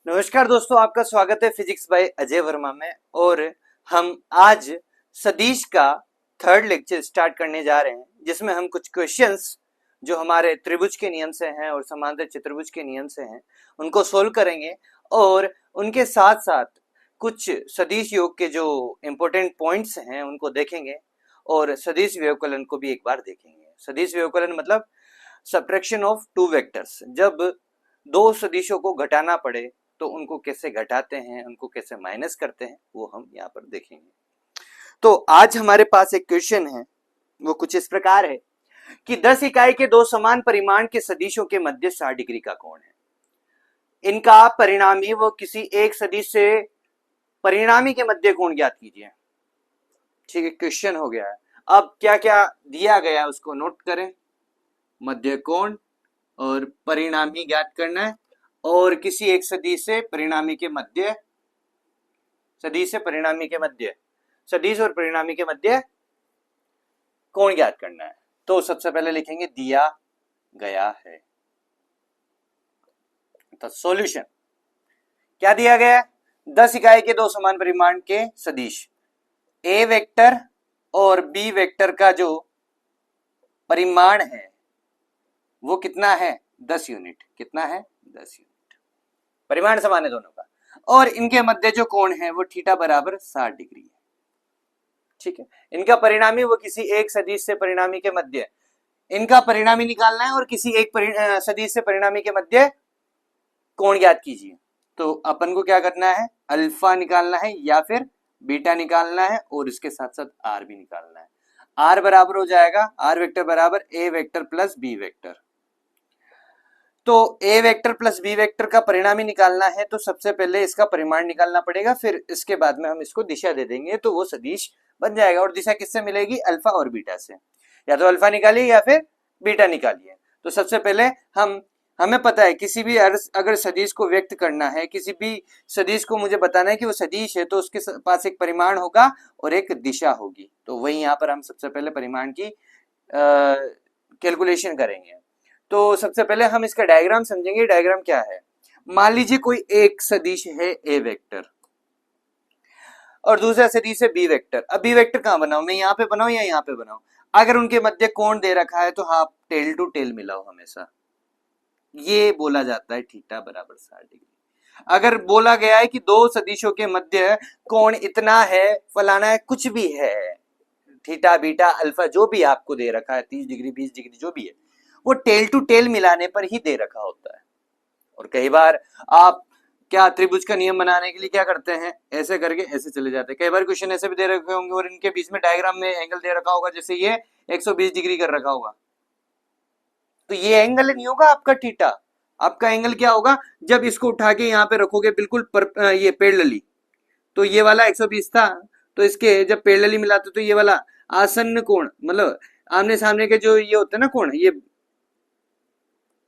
नमस्कार दोस्तों, आपका स्वागत है फिजिक्स बाय अजय वर्मा में। और हम आज सदिश का थर्ड लेक्चर स्टार्ट करने जा रहे हैं, जिसमें हम कुछ क्वेश्चंस जो हमारे त्रिभुज के नियम से हैं और समांतर चतुर्भुज के नियम से हैं उनको सोल्व करेंगे। और उनके साथ साथ कुछ सदिश योग के जो इम्पोर्टेंट पॉइंट्स हैं उनको देखेंगे और सदिश व्यवकलन को भी एक बार देखेंगे। सदिश व्यवकलन मतलब सब्ट्रैक्शन ऑफ टू वेक्टर्स। जब दो सदिशों को घटाना पड़े तो उनको कैसे घटाते हैं, उनको कैसे माइनस करते हैं, वो हम यहाँ पर देखेंगे। तो आज हमारे पास एक क्वेश्चन है, वो कुछ इस प्रकार है कि 10 इकाई के दो समान परिमाण के सदिशों के मध्य 60 डिग्री का कोण है। इनका परिणामी वो किसी एक सदिश से परिणामी के मध्य कोण ज्ञात कीजिए। ठीक है, क्वेश्चन हो गया है। अब क्या क्या दिया गया है उसको नोट करें। मध्य कोण और परिणामी ज्ञात करना है, और किसी एक सदिश से परिणामी के मध्य, सदिश से परिणामी के मध्य, सदिश और परिणामी के मध्य कोण ज्ञात करना है। तो सबसे पहले लिखेंगे दिया गया है। तो सॉल्यूशन क्या दिया गया है? 10 इकाई के दो समान परिमाण के सदिश ए वेक्टर और बी वेक्टर का जो परिमाण है वो कितना है? 10 यूनिट। कितना है? 10 यूनिट। परिमाण समान है दोनों का, और इनके मध्य जो कोण है वो थीटा बराबर 60 डिग्री है। ठीक है, इनका परिणामी वो किसी एक सदिश से परिणामी के मध्य, इनका परिणामी निकालना है और किसी एक सदिश से परिणामी के मध्य कोण ज्ञात कीजिए। तो अपन को क्या करना है? अल्फा निकालना है या फिर बीटा निकालना है, और इसके साथ साथ आर भी निकालना है। आर बराबर हो जाएगा, आर वेक्टर बराबर A vector plus B vector. तो ए वेक्टर प्लस बी वेक्टर का परिणामी निकालना है, तो सबसे पहले इसका परिमाण निकालना पड़ेगा, फिर इसके बाद में हम इसको दिशा दे देंगे तो वो सदिश बन जाएगा। और दिशा किससे मिलेगी? अल्फा और बीटा से। या तो अल्फा निकालिए या फिर बीटा निकालिए। तो सबसे पहले हमें पता है किसी भी अगर सदिश को व्यक्त करना है, किसी भी सदिश को मुझे बताना है कि वो सदिश है, तो उसके पास एक परिमाण होगा और एक दिशा होगी। तो वही यहाँ पर हम सबसे पहले परिमाण की कैलकुलेशन करेंगे। तो सबसे पहले हम इसका डायग्राम समझेंगे। डायग्राम क्या है? मान लीजिए कोई एक सदिश है ए वेक्टर और दूसरा सदिश है बी वेक्टर। अब बी वेक्टर कहां बनाऊं? मैं यहाँ पे बनाऊं या यहाँ पे बनाऊं? अगर उनके मध्य कोण दे रखा है तो हाँ, टेल टू टेल मिलाओ हमेशा। ये बोला जाता है थीटा बराबर 60 डिग्री। अगर बोला गया है कि दो सदिशों के मध्य कोण इतना है, फलाना है, कुछ भी है, थीटा बीटा अल्फा जो भी आपको दे रखा है, 30 डिग्री 20 डिग्री जो भी है, वो टेल टू टेल मिलाने पर ही दे रखा होता है। और कई बार आप क्या त्रिभुज का नियम बनाने के लिए क्या करते हैं? ऐसे करके ऐसे चले जाते हैं। कई बार क्वेश्चन ऐसे भी दे रखे होंगे और इनके बीच में डायग्राम में एंगल दे रखा होगा, जैसे ये 120 डिग्री कर रखा होगा, तो ये एंगल नहीं होगा आपका थीटा। आपका एंगल क्या होगा? जब इसको उठा के यहाँ पे रखोगे बिल्कुल ये पैरेलली, तो ये वाला 120 था, तो इसके जब पैरेलली मिलाते तो ये वाला आसन्न कोण, मतलब आमने सामने के जो ये होते हैं ना कोण, ये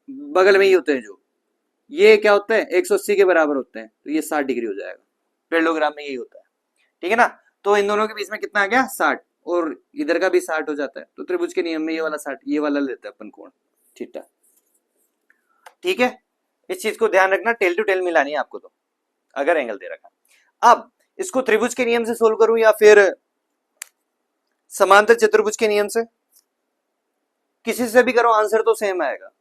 बगल में ही होते हैं, जो ये क्या होता है 180 के बराबर होते हैं, तो ये 60 डिग्री हो जाएगा। पैरेललोग्राम में यही होता है। ठीक है ना? तो इन दोनों के बीच में कितना आ गया? 60, और इधर का भी 60 हो जाता है। तो त्रिभुज के नियम में ये वाला 60, ये वाला लेते हैं अपन कोण थीटा। ठीक है, इस चीज को ध्यान रखना, टेल टू टेल मिलानी है आपको तो, अगर एंगल दे रखा। अब इसको त्रिभुज के नियम से सोल्व करूं या फिर समांतर चतुर्भुज के नियम से? किसी से भी करो आंसर तो सेम आएगा,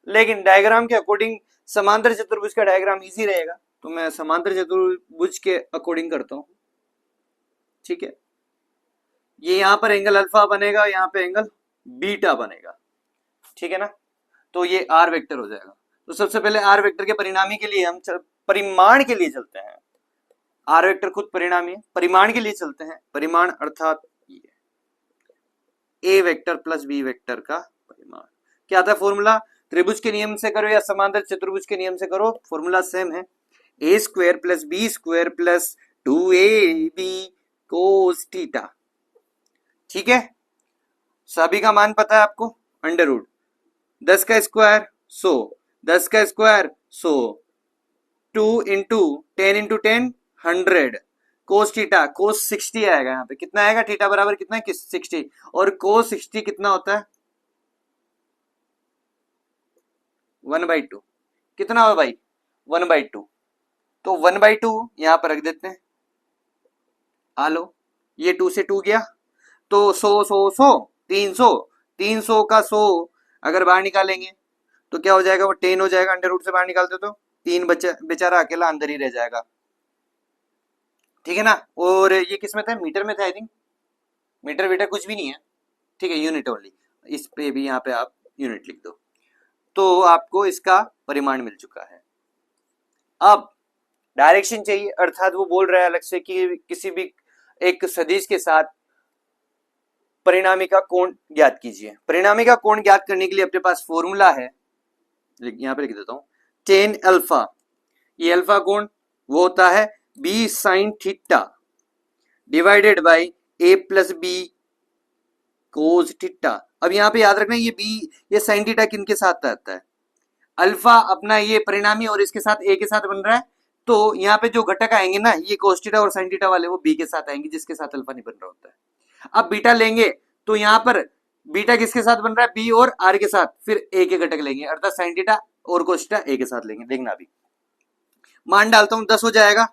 लेकिन डायग्राम के अकॉर्डिंग समांतर चतुर्भुज का डायग्राम इजी रहेगा, तो मैं समांतर चतुर्भुज के अकॉर्डिंग करता हूं। ठीक है, ये यहां पर एंगल अल्फा बनेगा, यहां पे एंगल बीटा बनेगा। ठीक है ना? तो ये आर वेक्टर हो जाएगा। तो सबसे पहले आर वेक्टर के परिणामी के लिए हम परिमाण के लिए चलते हैं। आर वेक्टर खुद परिणामी है, परिमाण के लिए चलते हैं। परिमाण अर्थात ए वेक्टर प्लस बी वेक्टर का परिमाण। क्या था फॉर्मूला? त्रिभुज के नियम से करो या समांतर चतुर्भुज के नियम से करो, फॉर्मूला सेम है। A square plus B square plus 2ab cos theta. ठीक है, सभी का मान पता है आपको। अंडर रूट 10 का स्क्वायर 100, 10 का square 100, 2 into 10 into 10 100 cos theta, cos 60 आएगा। यहाँ पे कितना आएगा? थीटा बराबर कितना है? 60। और कोस 60 कितना होता है? 1/2। कितना हो भाई? 1/2। तो 1/2 यहां पर रख देते हैं। आलो, ये 2 से 2 गया, तो 100 300, 300 का 100 अगर बाहर निकालेंगे तो क्या हो जाएगा, वो 10 हो जाएगा। अंडर रूट से बाहर निकालते तो 3 बेचारा अकेला अंदर ही रह जाएगा, ठीक है ना। और ये किस में था, मीटर में था आई थिंक। मीटर बेटा कुछ भी नहीं है, ठीक है, यूनिट ओनली। इस पे भी यहाँ पे आप यूनिट लिख दो, तो आपको इसका परिमाण मिल चुका है। अब डायरेक्शन चाहिए, अर्थात वो बोल रहा है अलग से कि किसी भी एक सदिश के साथ परिणामी का कोण ज्ञात कीजिए। परिणामी का कोण ज्ञात करने के लिए अपने पास फॉर्मूला है, यहां पे लिख देता हूं, टेन अल्फा। ये अल्फा कोण वो होता है B sine theta divided by A plus B cos theta. अब यहां पे याद रखना, ये बी, ये साइन थीटा किनके साथ आता है, अल्फा अपना ये परिणामी और इसके साथ ए के साथ बन रहा है, तो यहाँ पे जो घटक आएंगे ना, ये कोस थीटा और साइन थीटा वाले, वो बी के साथ आएंगे जिसके साथ अल्फा नहीं बन रहा होता है। अब बीटा लेंगे तो यहाँ पर बीटा किसके साथ बन रहा है, बी और आर के साथ, फिर ए के घटक लेंगे अर्थात साइन थीटा और कोस थीटा ए के साथ लेंगे। देखना अभी मान डालता हूं, 10 हो जाएगा,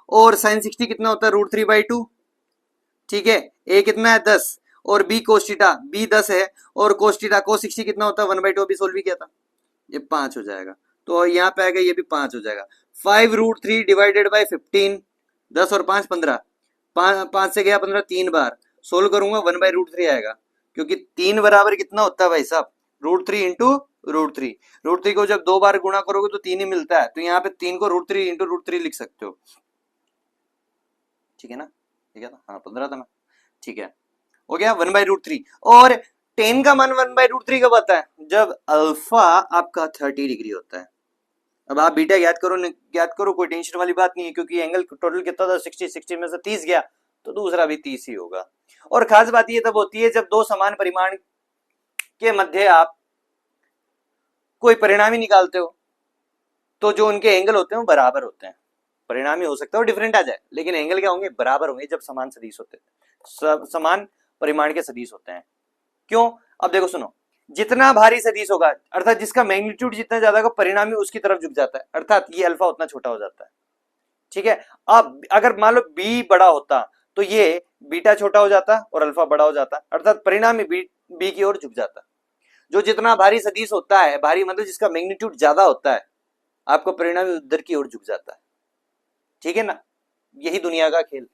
और साइन 60 कितना होता है, √3/2, ठीक है। ए कितना है 10, और बी कोस थीटा, बी 10 है, और कोस थीटा कोस 60 कितना होता है 1/2, अभी सोल्व भी किया था, ये 5 हो जाएगा। तो यहाँ पे आएगा, ये भी 5 हो जाएगा। 5√3 डिवाइडेड बाई 15, 10 और 5 15, 5 से गया 15 3 बार, सोल्व करूंगा 1/√3 आएगा, क्योंकि 3 बराबर कितना होता है भाई साहब, √3 इंटू √3। √3 को जब 2 बार गुणा करोगे तो 3 ही मिलता है, तो यहाँ पे 3 को √3 इंटू √3 लिख सकते हो, ठीक है ना, ठीक है ना, हाँ 15 था ना, ठीक है, हो गया 1/√3। और 10 का मान 1/√3 कब आता है, जब अल्फा आपका 30 डिग्री होता है। अब आप बीटा ज्ञात करो, कोई टेंशन वाली बात नहीं है, क्योंकि एंगल टोटल कितना था 60 में से 30 गया तो दूसरा भी 30 ही होगा। और खास बात ये तब होती है जब दो समान परिमाण के मध्य आप कोई परिणामी निकालते हो, तो जो उनके एंगल होते हैं वो बराबर होते हैं। परिणामी हो सकता है वो डिफरेंट आ जाए, लेकिन एंगल क्या होंगे, बराबर होंगे जब समान सदिश होते हैं, समान परिमाण के सदिश होते हैं। क्यों, अब देखो सुनो, जितना भारी सदिश होगा अर्थात जिसका मैग्नीट्यूड जितना ज्यादा होगा, परिणामी उसकी तरफ झुक जाता है, अर्थात ये अल्फा उतना छोटा हो जाता है, ठीक है। अब अगर मान लो बी बड़ा होता तो ये बीटा छोटा हो जाता और अल्फा बड़ा हो जाता, अर्थात परिणामी बी की ओर झुक जाता। जो जितना भारी सदिश होता है, भारी मतलब जिसका मैग्नीट्यूड ज्यादा होता है, आपको परिणामी उधर की ओर झुक जाता है, ठीक है ना। यही दुनिया का खेल,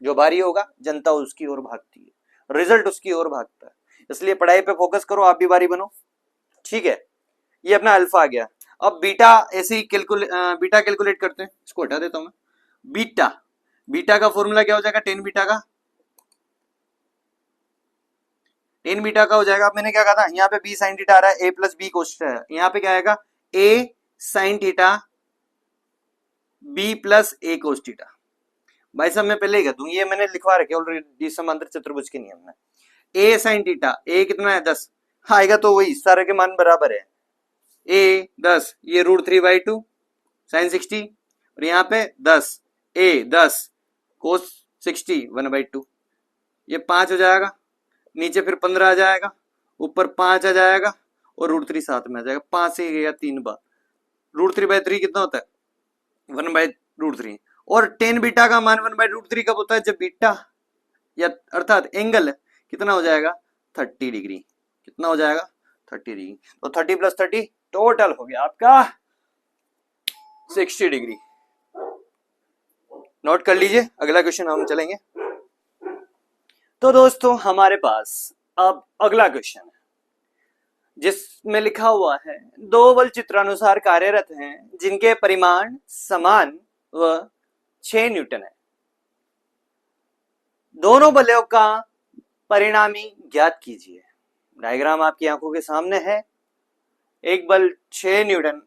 जो भारी होगा जनता उसकी ओर भागती है, रिजल्ट उसकी ओर भागता है। इसलिए पढ़ाई पे फोकस करो, आप भी भारी बनो, ठीक है। ये अपना अल्फा आ गया। अब बीटा ऐसे ही बीटा कैलकुलेट करते हैं, इसको हटा देता हूं मैं। बीटा का फॉर्मूला क्या हो जाएगा, 10 बीटा का, 10 बीटा का हो जाएगा। मैंने क्या कहा था, यहाँ पे बी साइन थीटा आ रहा है, ए प्लस बी कोस थीटा है, यहाँ पे क्या आएगा, ए साइन थीटा बी प्लस ए कोस थीटा। भाई साहब मैं पहले ही कह दूं, ये मैंने लिखवा रखे ऑलरेडी समांतर चतुर्भुज के नियम में। ए साइन थीटा, ए कितना है 10 आएगा, तो वही सारे के मान बराबर है, ए 10, ये √3/2 साइन 60, और यहाँ पे 10, ए 10 कोस 60 1/2, ये 5 हो जाएगा, नीचे फिर 15 आ जाएगा, ऊपर 5 आ जाएगा, और √3 साथ में आ जाएगा, 5 से गया 3 बार, √3/3 कितना होता है 1/√3। और 10 बीटा का मान 1/√3 कब होता है, जब बीटा या अर्थात एंगल कितना हो जाएगा 30 डिग्री, कितना हो जाएगा 30 डिग्री, तो 30 प्लस 30 टोटल हो गया आपका 60 डिग्री। नोट कर लीजिए, अगला क्वेश्चन हम चलेंगे। तो दोस्तों हमारे पास अब अगला क्वेश्चन है, जिसमें लिखा हुआ है दो बल चित्रानुसार कार्यरत हैं जिनके परिमाण समान व 6 न्यूटन है। दोनों बलों का परिणामी ज्ञात कीजिए। डायग्राम आपकी आंखों के सामने है, एक बल 6 न्यूटन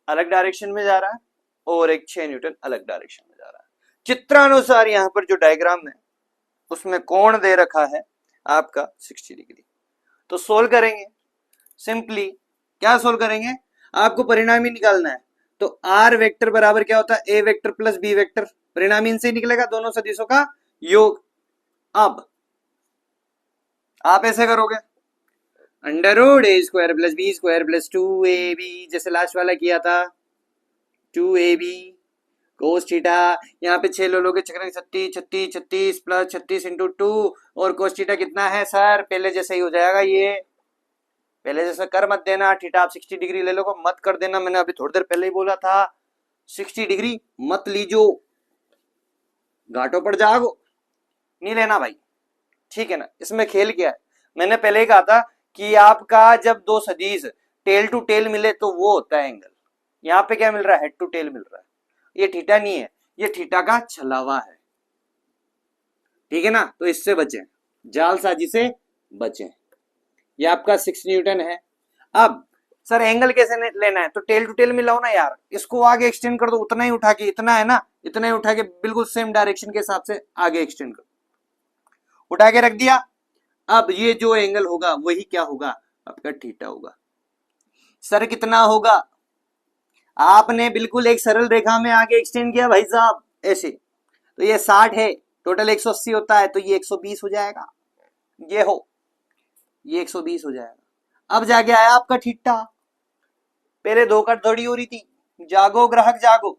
अलग डायरेक्शन में जा रहा है और एक 6 न्यूटन अलग डायरेक्शन में जा रहा है। चित्रानुसार यहां पर जो डायग्राम है उसमें कोण दे रखा है आपका 60 डिग्री। तो सोल्व करेंगे, सिंपली क्या सोल्व करेंगे, आपको परिणामी निकालना है। तो आर वेक्टर बराबर क्या होता है, A vector plus B vector, परिणामी इनसे निकलेगा, दोनों सदिशों का योग। अब आप ऐसे करोगे, √a² + b² + 2ab, जैसे लास्ट वाला किया था, 2ab कोस थीटा, यहाँ पे 6 लोगों के चक्कर 36 36 36 प्लस 36 इंटू 2 और कोस थीटा कितना है सर, पहले जैसे ही हो जाएगा, ये पहले जैसा कर मत देना, थीटा आप 60 डिग्री ले लो, मत कर देना, मैंने अभी थोड़ी देर पहले ही बोला था 60 डिग्री मत लीजो, घाटों पर जागो, नहीं लेना भाई, ठीक है ना। इसमें खेल क्या है, मैंने पहले ही कहा था कि आपका जब दो सदिश टेल टू टेल मिले तो वो होता है एंगल, यहाँ पे क्या मिल रहा है, हेड टू टेल मिल रहा है, ये थीटा नहीं है, ये थीटा का छलावा है, ठीक है ना। तो इससे बचें, जालसाजी से बचें। ये आपका 6 न्यूटन है। अब सर एंगल कैसे लेना है, तो टेल टू टेल मिलाओ ना यार, इसको आगे एक्सटेंड कर दो, उतना ही उठा के, इतना है ना, इतना ही उठा के बिल्कुल सेम डायरेक्शन के हिसाब से आगे एक्सटेंड कर, उठा के रख दिया। अब ये जो एंगल होगा वही क्या होगा, आपका थीटा होगा। सर कितना होगा, आपने बिल्कुल एक सरल रेखा में आगे एक्सटेंड किया भाई साहब ऐसे, तो ये 60 है, टोटल 180 होता है, तो ये 120 हो जाएगा, ये 120 हो जाएगा। अब जाके आया आपका थीटा, पहले दो कट दौड़ी हो रही थी, जागो ग्राहक जागो,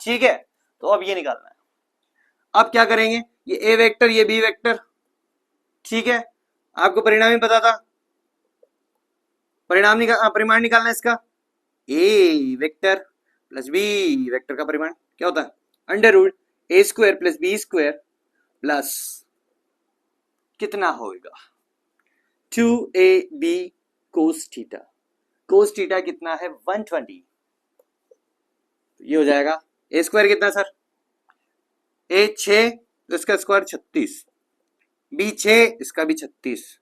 ठीक है। तो अब ये निकालना है, अब क्या करेंगे, ये ए वेक्टर ये बी वेक्टर, ठीक है, आपको परिणाम ही पता था, परिमाण निकालना है इसका, A vector plus B vector का परिमाण क्या होता है, under root A square plus B square plus कितना होगा 2ab cos theta, cos theta कितना है 120, ये हो जाएगा ए स्क्वायर कितना सर, ए 6 तो इसका स्क्वायर 36, बी 6 इसका भी 36,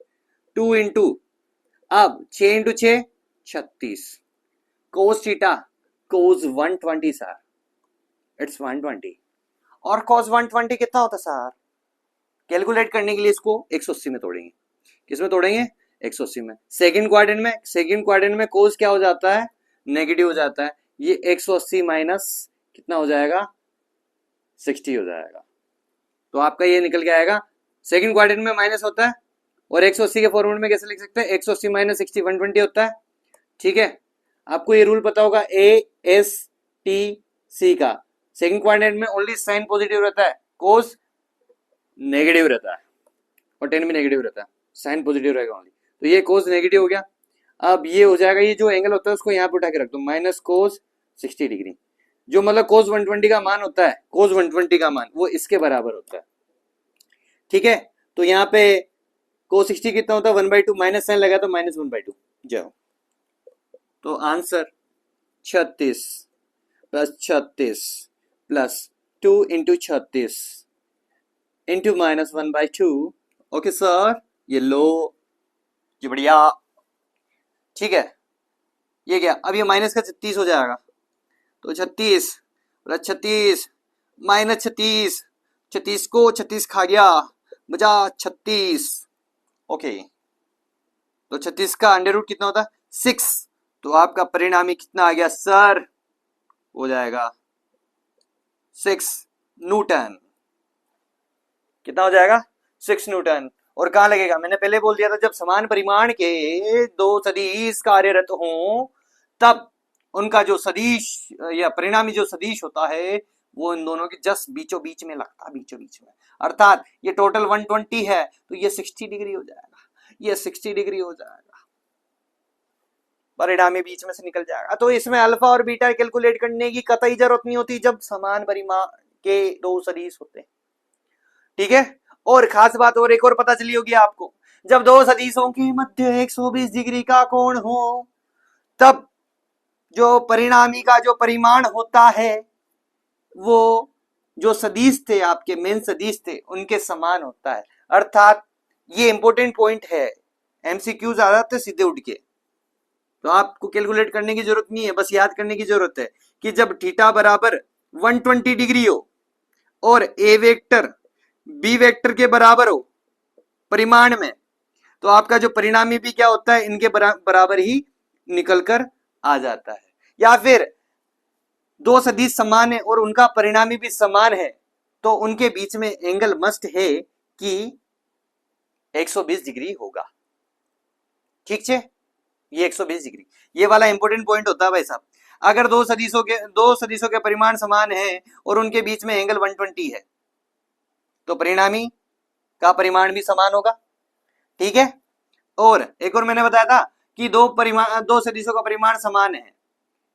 2 इंटू अब 6 into 6 36, cos theta cos 120 sir, it's 120, और कोस 120 कितना होता सर, कैलकुलेट करने के लिए इसको 180 में तोड़ेंगे, किसमें तोड़ेंगे 180 में, सेकंड क्वाड्रेंट में कोस क्या हो जाता है, नेगेटिव हो जाता है, ये 180 माइनस कितना हो जाएगा 60 हो जाएगा, तो आपका ये निकल के आएगा, सेकंड क्वाड्रेंट में माइनस होता है, और 180 के फॉर्मूले में कैसे लिख सकते हैं, 180 माइनस 60 120 होता है, ठीक है। आपको ये रूल पता होगा ASTC का, सेकंड क्वाड्रेंट में ओनली साइन पॉजिटिव रहता है, कोस नेगेटिव रहता है, और टेन भी नेगेटिव रहता है, साइन पॉजिटिव रहेगा ओनली, तो ये कोस नेगेटिव हो गया। अब ये हो जाएगा, ये जो एंगल होता है उसको यहाँ पे उठा के रख दो, माइनस कोस 60 डिग्री, जो मतलब कोस 120 का मान होता है, कोस 120 का मान वो इसके बराबर होता है, ठीक है। तो यहाँ पे कोस 60 कितना होता है 1/2, माइनस साइन लगा तो माइनस 1/2 जाओ, तो answer 36 plus 36 plus 2 into 36 into minus 1/2, okay sir, ये लो, ये बढ़िया, ठीक है। ये क्या, अब ये माइनस का 36 हो जाएगा, तो 36 प्लस 36 माइनस 36, 36 को 36 खा गया, बचा 36, ओके, तो 36 का अंडर रूट कितना होता है 6, तो आपका परिणामी कितना आ गया सर, हो जाएगा 6 न्यूटन, कितना हो जाएगा 6 न्यूटन। और कहां लगेगा, मैंने पहले बोल दिया था, जब समान परिमाण के दो सदिश कार्यरत हों तब उनका जो सदिश या परिणामी जो सदिश होता है वो इन दोनों के जस्ट बीचों बीच में लगता है, बीचों बीच में, अर्थात ये टोटल 120 है तो ये 60 डिग्री हो जाएगा, ये 60 डिग्री हो जाएगा, परिणामी बीच में से निकल जाएगा। तो इसमें अल्फा और बीटा कैलकुलेट करने की कतई जरूरत नहीं होती जब समान परिमाण के दो सदिश होते हैं, ठीक है। और खास बात और एक और पता चली होगी आपको, जब दो सदिशों के मध्य 120 डिग्री का कोण हो तब जो परिणामी का जो परिमाण होता है वो जो सदिश थे, आपके मेन सदिश थे, उनके समान होता है, अर्थात ये इंपॉर्टेंट पॉइंट है, एमसीक्यूज आ जाते सीधे उठ के, तो आपको कैलकुलेट करने की जरूरत नहीं है, बस याद करने की जरूरत है कि जब थीटा बराबर 120 डिग्री हो और ए वेक्टर बी वेक्टर के बराबर हो परिमाण में, तो आपका जो परिणामी भी क्या होता है, इनके बराबर ही निकल कर आ जाता है। या फिर दो सदिश समान है और उनका परिणामी भी समान है तो उनके बीच में एंगल मस्ट है कि 120 डिग्री होगा, ठीक है, ये 120 डिग्री, ये वाला इंपॉर्टेंट पॉइंट होता है भाई साहब। अगर दो सदिशों के परिमाण समान है और उनके बीच में एंगल 120 है तो परिणामी का परिमाण भी समान होगा। ठीक है। और एक और मैंने बताया था कि दो सदिशों का परिमाण समान है,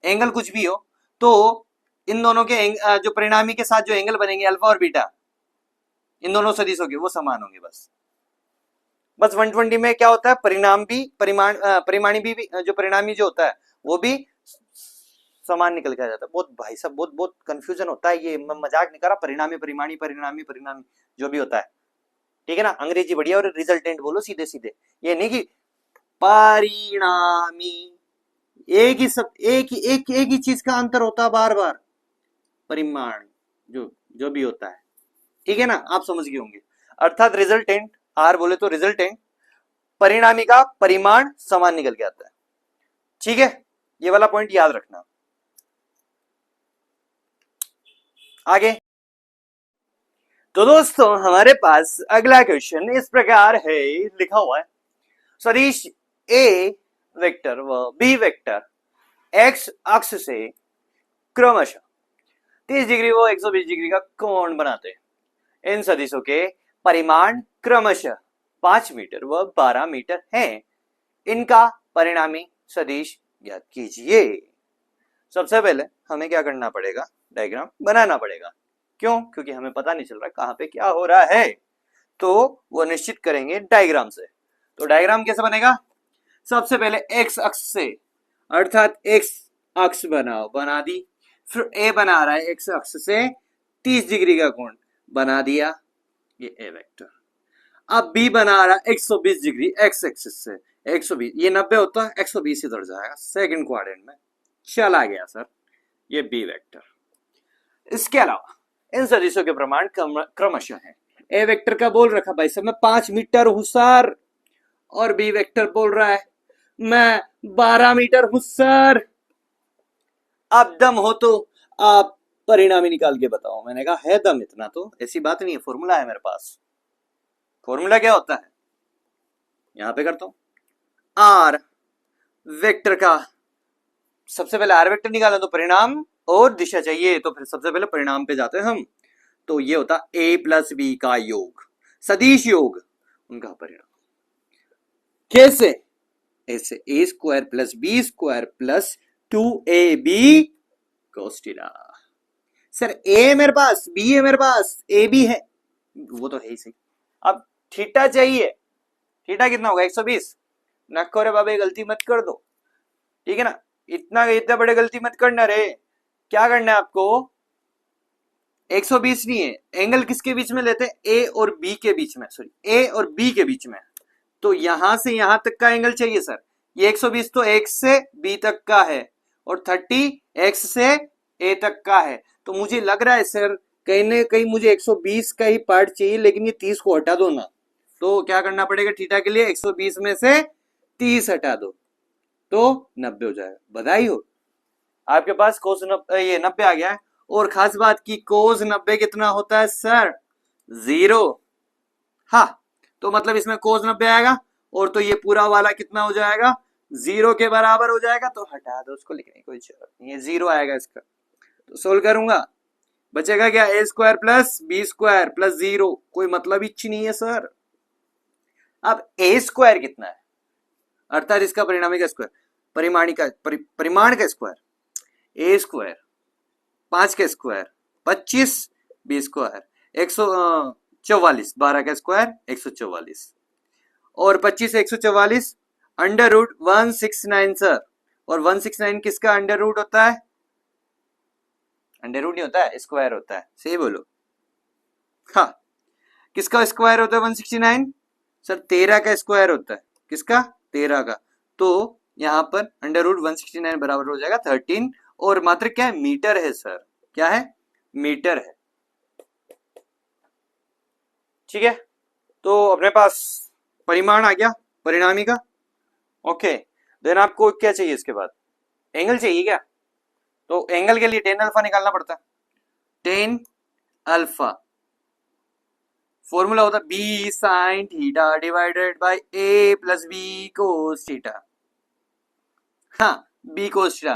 एंगल कुछ भी हो, तो इन दोनों के जो परिणामी के साथ जो एंगल बनेंगे अल्फा और बीटा, इन दोनों सदिशों के वो समान होंगे। बस 120 में क्या होता है, परिमाणी भी जो परिणामी जो होता है वो भी समान निकल के आ जाता है। बहुत भाई साहब बहुत बहुत कंफ्यूजन होता है, ये मैं मजाक नहीं कर रहा। परिणामी परिणामी जो भी होता है, ठीक है ना। अंग्रेजी बढ़िया और रिजल्टेंट बोलो सीधे सीधे, ये नहीं कि परिणामी, एक ही चीज का अंतर होता है बार बार। परिमाण जो भी होता है, ठीक है ना, आप समझ गए होंगे। अर्थात रिजल्टेंट, आर बोले तो रिजल्टेंट, परिणामी का परिमाण समान निकल के आता है। ठीक है, ये वाला पॉइंट याद रखना। आगे तो दोस्तों हमारे पास अगला क्वेश्चन इस प्रकार है, लिखा हुआ है सदिश ए वेक्टर व बी वेक्टर एक्स अक्ष से क्रमशः 30 डिग्री व 120 डिग्री का कोण बनाते हैं। इन सदिशों के परिमाण क्रमशः 5 मीटर व 12 मीटर हैं। इनका परिणामी सदिश ज्ञात कीजिए। सबसे पहले हमें क्या करना पड़ेगा, डायग्राम बनाना पड़ेगा। क्यों? क्योंकि हमें पता नहीं चल रहा कहां पे क्या हो रहा है, तो वो निश्चित करेंगे डायग्राम से। तो डायग्राम कैसे बनेगा, सबसे पहले एक्स अक्ष से, अर्थात एक्स अक्ष बनाओ, बना दी। फिर ए बना रहा है एक्स अक्ष से 30 डिग्री का कोण, बना दिया, ये ए वेक्टर। अब बी बना रहा है 120 डिग्री एक्स एक्सिस से, 120, ये 90 होता है, 120 इधर जाएगा सेकंड क्वाड्रेंट में, चला गया सर, ये बी वेक्टर। इसके अलावा इन सदिशों के प्रमाण क्रमशः है। ए वेक्टर का बोल रखा भाई साहब मैं 5 मीटर हूं सर, और बी वेक्टर बोल रहा है मैं 12 मीटर हूं सर। आप दम हो तो आप परिणामी निकाल के बताओ। मैंने कहा है दम इतना, तो ऐसी बात नहीं है, फॉर्मूला है मेरे पास। फॉर्मूला क्या होता है, यहां पे करता हूं, आर वेक्टर का, सबसे पहले आर वेक्टर निकाला तो परिणाम और दिशा चाहिए, तो फिर सबसे पहले परिणाम पे जाते हैं हम। तो ये होता a प्लस बी का योग, सदिश योग, उनका परिणाम। कैसे? ऐसे a square plus B square plus 2ab cos theta. Sir a मेरे पास, b है मेरे पास, ab है, वो तो है ही सही। अब थीटा चाहिए, थीटा कितना होगा 120। नक्को रे बाबा गलती मत कर दो, ठीक है ना, इतना बड़े गलती मत करना रे। क्या करना है आपको, 120 नहीं है, एंगल किसके बीच में लेते हैं, ए और बी के बीच में, सॉरी ए और बी के बीच में। तो यहां से यहां तक का एंगल चाहिए सर। ये 120 तो x से b तक का है और 30 x से a तक का है। तो मुझे लग रहा है सर कहीं ना कहीं मुझे 120 का ही पार्ट चाहिए, लेकिन ये 30 को हटा दो ना। तो क्या करना पड़ेगा थीटा के लिए, 120 में से 30 हटा दो तो 90 हो जाएगा। बधाई हो, आपके पास कोस 90 आ गया है। और खास बात की कोस 90 कितना होता है सर, 0। हाँ, तो मतलब इसमें कोस 90 आएगा और तो ये पूरा वाला कितना हो जाएगा, 0 के बराबर हो जाएगा। तो हटा दो उसको, लिखने की कोई जरूरत नहीं है, 0 आएगा इसका। तो सोल्व करूंगा, बचेगा क्या, A square plus B square plus 0, कोई मतलब ही नहीं है सर। अब ए स्क्वायर कितना है, अर्थात इसका परिणामी का स्क्वायर, परिमाण का स्क्वायर, ए स्क्वायर 5 का स्क्वायर 25, बी स्क्वायर 144, 12 का स्क्वायर 144, और 25 144 अंडर रूट 169 सर। और 169 किसका अंडर रूट होता है, अंडर रूट नहीं होता है, स्क्वायर होता है, सही बोलो। हाँ, किसका स्क्वायर होता है 169 सर, 13 का स्क्वायर होता है, किसका, 13 का। तो यहां पर अंडर रूट 169 बराबर हो जाएगा 13, और मात्र क्या है, मीटर है सर, क्या है, मीटर है। ठीक है, तो अपने पास परिमाण आ गया परिणामी का। ओके, देन आपको क्या चाहिए इसके बाद, एंगल चाहिए क्या। तो एंगल के लिए टेन अल्फा निकालना पड़ता है। टेन अल्फा फॉर्मूला होता है B sine theta divided by A plus B cos theta. हाँ, बी कोस थीटा,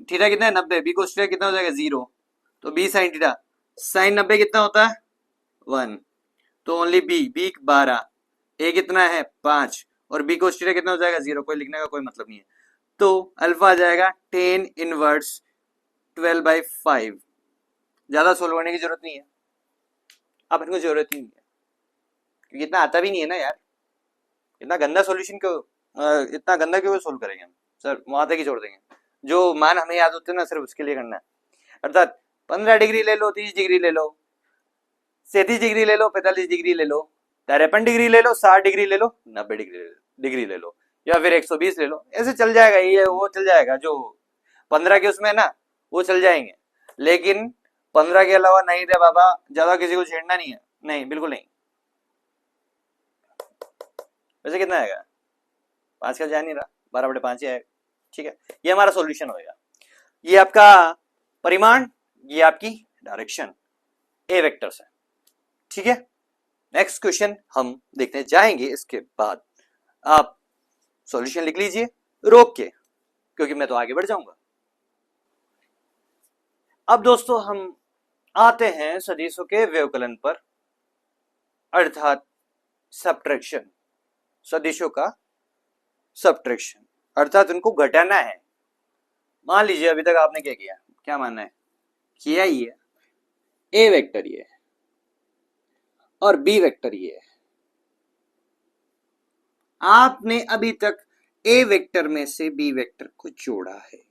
थीटा कितना है 90, बी कोस थीटा कितना हो जाएगा 0, तो बी साइन थीटा, साइन 90 कितना होता है 1, तो ओनली बी, बी 12, ए कितना है 5 और बी कोस थीटा कितना हो जाएगा 0, कोई लिखने का कोई मतलब नहीं है, तो अल्फा आ जाएगा 10 इनवर्स 12/5। ज्यादा सोल्व करने की जरूरत नहीं है, अब इनको जरूरत ही नहीं है क्योंकि इतना आता भी नहीं है ना यार, इतना गंदा सॉल्यूशन क्यों, इतना गंदा क्यों सोल्व करेंगे हम सर, वहां तक ही छोड़ देंगे, जो मान हमें याद होते हैं ना सिर्फ उसके लिए करना है, अर्थात 15 डिग्री ले लो, 30 डिग्री ले लो, 37 डिग्री ले लो, 45 डिग्री ले लो, 53 डिग्री ले लो, 60 डिग्री ले लो, 90 डिग्री ले लो, या फिर 120 ले लो, ऐसे चल जाएगा, ये वो चल जाएगा, जो 15 के उसमें है ना वो चल जाएंगे, लेकिन 15 के अलावा नहीं रे बाबा, ज्यादा किसी को छेड़ना नहीं है, नहीं बिल्कुल नहीं। वैसे कितना आएगा 5 का जा नहीं रहा, 12/5 ही आएगा, ठीक है, ये हमारा सॉल्यूशन होगा, ये आपका परिमाण, ये आपकी डायरेक्शन ए वेक्टर से, ठीक है। नेक्स्ट क्वेश्चन हम देखने जाएंगे, इसके बाद आप सॉल्यूशन लिख लीजिए रोक के, क्योंकि मैं तो आगे बढ़ जाऊंगा। अब दोस्तों हम आते हैं सदिशों के व्यवकलन पर, अर्थात सब्ट्रैक्शन, सदिशों का सब्ट्रैक्शन, अर्थात उनको घटाना है। मान लीजिए अभी तक आपने क्या किया, क्या मानना है, किया ही है, ए वेक्टर ये और बी वेक्टर ये है, आपने अभी तक ए वेक्टर में से बी वेक्टर को जोड़ा है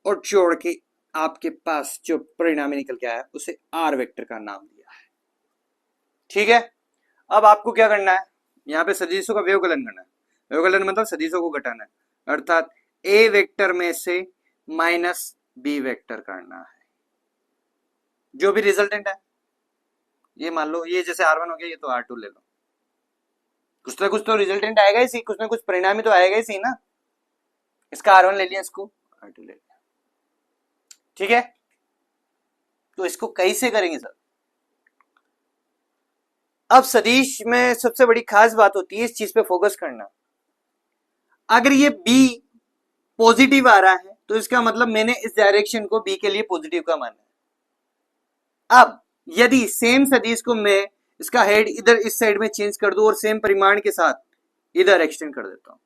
और जोड़ के आपके पास जो परिणाम निकल के आया उसे आर वेक्टर का नाम दिया है, ठीक है। अब आपको क्या करना है, यहाँ पे सदिशों का व्यवकलन करना है, व्यवकलन मतलब सदिशों को घटाना है, अर्थात ए वेक्टर में से माइनस बी वेक्टर करना है, जो भी रिजल्टेंट है, ये मान लो ये जैसे R1 हो गया, ये तो R2 ले लो, कुछ ना कुछ तो रिजल्टेंट आएगा ही सी, कुछ ना कुछ परिणामी तो आएगा ही सी ना, इसका R1 ले लिया, इसको R2 ले लिया, ठीक है। तो इसको कैसे करेंगे सर, अब सदिश में सबसे बड़ी खास बात होती है इस चीज पे फोकस करना, अगर ये B पॉजिटिव आ रहा है तो इसका मतलब मैंने इस डायरेक्शन को B के लिए पॉजिटिव का माना है। अब यदि सेम सदिश को मैं इसका हेड इधर इस साइड में चेंज कर दूं और सेम परिमाण के साथ इधर एक्सटेंड कर देता हूं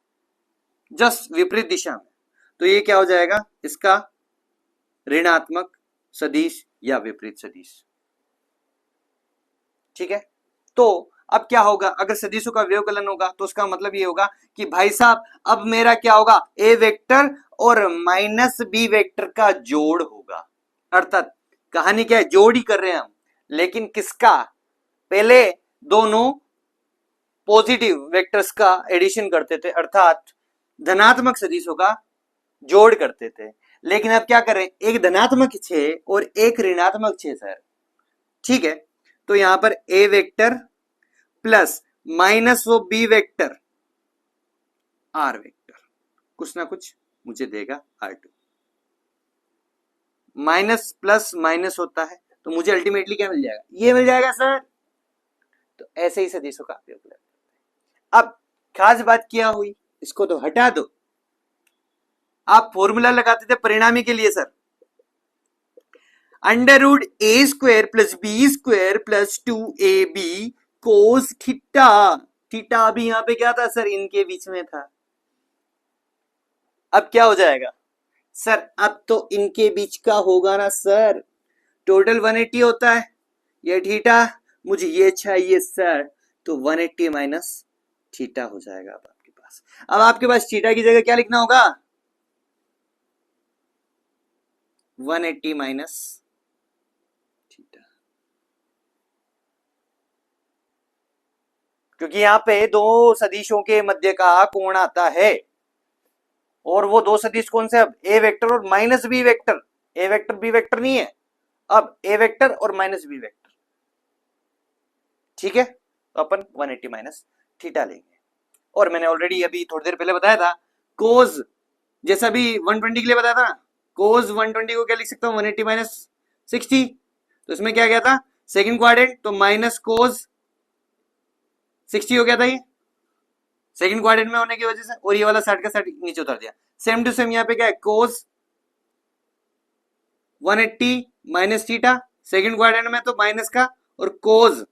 जस्ट विपरीत दिशा में, तो ये क्या हो जाएगा, इसका ऋणात्मक सदिश या विपरीत सदिश, ठीक है। तो अब क्या होगा, अगर सदिशों का व्यवकलन होगा तो उसका मतलब ये होगा कि भाई साहब अब मेरा क्या होगा, ए वेक्टर और माइनस बी वेक्टर का जोड़ होगा, अर्थात कहानी क्या है, जोड़ ही कर रहे हैं हम, लेकिन किसका, पहले दोनों पॉजिटिव वेक्टर्स का एडिशन करते थे, अर्थात धनात्मक सदिशों का जोड़ करते थे, लेकिन अब क्या करें, एक धनात्मक 6 और एक ऋणात्मक 6 सर, ठीक है। तो यहां पर ए वेक्टर प्लस माइनस वो बी वेक्टर आर वेक्टर कुछ ना कुछ मुझे देगा R2, माइनस प्लस माइनस होता है तो मुझे अल्टीमेटली क्या मिल जाएगा, ये मिल जाएगा सर। तो ऐसे ही सदिशों का उपयोग करते हैं। अब खास बात क्या हुई, इसको तो हटा दो, आप फॉर्मूला लगाते थे परिणामी के लिए sir, √a² + b² + 2ab cos theta, theta अभी यहां पे क्या था सर, इनके बीच में था, अब क्या हो जाएगा सर, अब तो इनके बीच का होगा ना सर, टोटल 180 होता है, ये थीटा मुझे ये चाहिए सर, तो 180 माइनस थीटा हो जाएगा। अब आपके पास, अब आपके पास थीटा की जगह क्या लिखना होगा, 180 माइनस थीटा, क्योंकि यहां पे दो सदिशों के मध्य का कोण आता है, और वो दो सदिश कौन से, अब ए वेक्टर और माइनस बी वेक्टर, ए वेक्टर बी वेक्टर नहीं है, अब ए वेक्टर और माइनस बी वेक्टर, ठीक है। तो अपन 180 माइनस थीटा लेंगे, और मैंने ऑलरेडी अभी थोड़ी देर पहले बताया था कोस, जैसा भी 120 के लिए बताया था, कोस 120 को क्या लिख सकता हूं, 180 माइनस 60, तो इसमें क्या गया था सेकंड क्वाड्रेंट, तो माइनस कोस 60 हो गया था ये सेकंड क्वाड्रेंट में होने की वजह से, और ये वाला 60 का 60 नीचे उतर दिया, सेम टू सेम यहाँ पे क्या है, कोस 180 माइनस थीटा, सेकंड क्वाड्रेंट में तो माइनस का, और कोज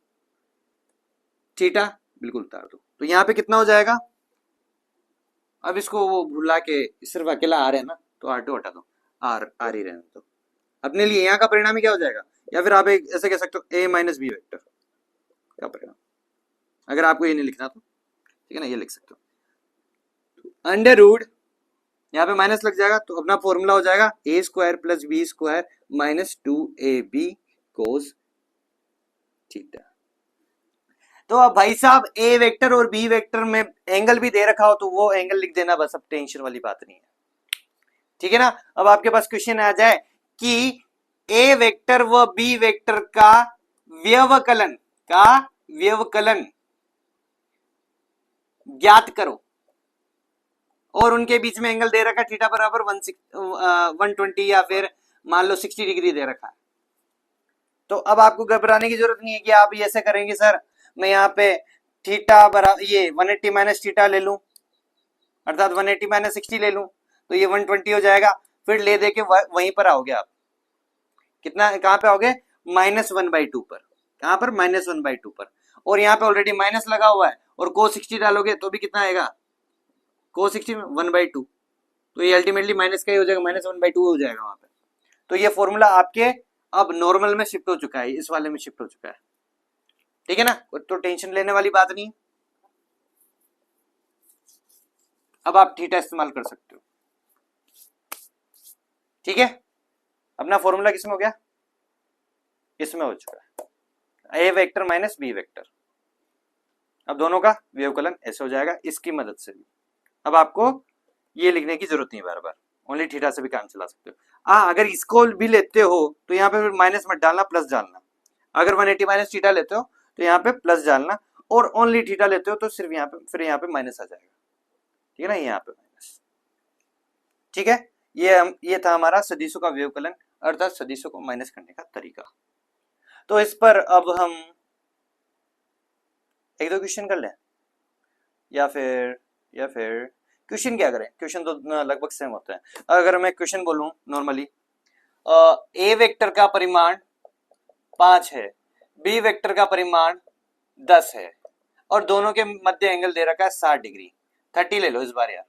थीटा बिल्कुल उतार दो। तो यहाँ पे कितना हो जाएगा, अब इसको वो भुला के सिर्फ अकेला आर है ना, तो R2 हटा दो, आर आर ही रहने दो। अपने लिए यहाँ का परिणाम क्या हो जाएगा, या फिर आप एक ऐसे कह सकते हो a माइनस बी वेक्टर का परिणाम, अगर आपको ये नहीं लिखना तो ठीक है ना, ये लिख सकते हो। अंडर रूट यहाँ पे माइनस लग जाएगा, तो अपना फॉर्मूला हो जाएगा a square plus B square minus 2ab cos theta. तो अब भाई साहब ए वेक्टर और बी वेक्टर में एंगल भी दे रखा हो तो वो एंगल लिख देना बस, अब टेंशन वाली बात नहीं है, ठीक है ना। अब आपके पास क्वेश्चन आ जाए कि ए वेक्टर व बी वेक्टर का व्यवकलन ज्ञात करो, और उनके बीच में एंगल दे रखा थीटा बराबर 120 या फिर मान लो 60 डिग्री दे रखा है। तो अब आपको घबराने की जरूरत नहीं है कि आप ये ऐसे करेंगे सर, मैं यहाँ पे थीटा बराबर ये 180 माइनस थीटा ले लूं, अर्थात 180 माइनस 60 ले लूं, तो ये 120 हो जाएगा, फिर ले दे के वहीं पर आओगे आप, कितना कहां पे आओगे, -1/2 पर, कहां पर -1/2 पर, और यहाँ पे ऑलरेडी माइनस लगा हुआ है, और cos 60 डालोगे तो भी कितना आएगा, cos 60 में 1/2, तो ये अल्टीमेटली माइनस का ही हो जाएगा, -1/2 हो जाएगा वहां पे। तो ये फॉर्मूला आपके अब नॉर्मल में शिफ्ट हो चुका है, इस वाले में शिफ्ट हो चुका है, ठीक है ना, तो टेंशन लेने वाली बात नहीं। अब आप थीटा इस्तेमाल कर सकते हो, ठीक है। अपना फॉर्मूला किसमें हो गया, इसमें हो चुका है, A vector minus B vector. अब दोनों का व्यवकलन ऐसे हो जाएगा इसकी मदद से भी। अब आपको ये लिखने की जरूरत नहीं बार बार, ओनली थीटा से भी काम चला सकते हो। अगर इसको भी लेते हो तो यहाँ पे फिर माइनस मत डालना, प्लस डालना। अगर 180 माइनस थीटा लेते हो तो यहाँ पे प्लस डालना, और ओनली थीटा लेते हो तो सिर्फ यहाँ पे फिर यहाँ पे माइनस आ जाएगा, ठीक है ना, यहाँ पे माइनस, ठीक है। ये था हमारा सदिशों का व्यवकलन, अर्थात सदिशों को माइनस करने का तरीका। तो इस पर अब हम एक दो क्वेश्चन कर लें, या फिर क्वेश्चन क्या करें, क्वेश्चन तो लगभग सेम होते हैं। अगर मैं क्वेश्चन बोलूं नॉर्मली, ए वेक्टर का परिमाण 5 है, बी वेक्टर का परिमाण 10 है, और दोनों के मध्य एंगल दे रखा है 60 डिग्री, 30 ले लो इस बार यार,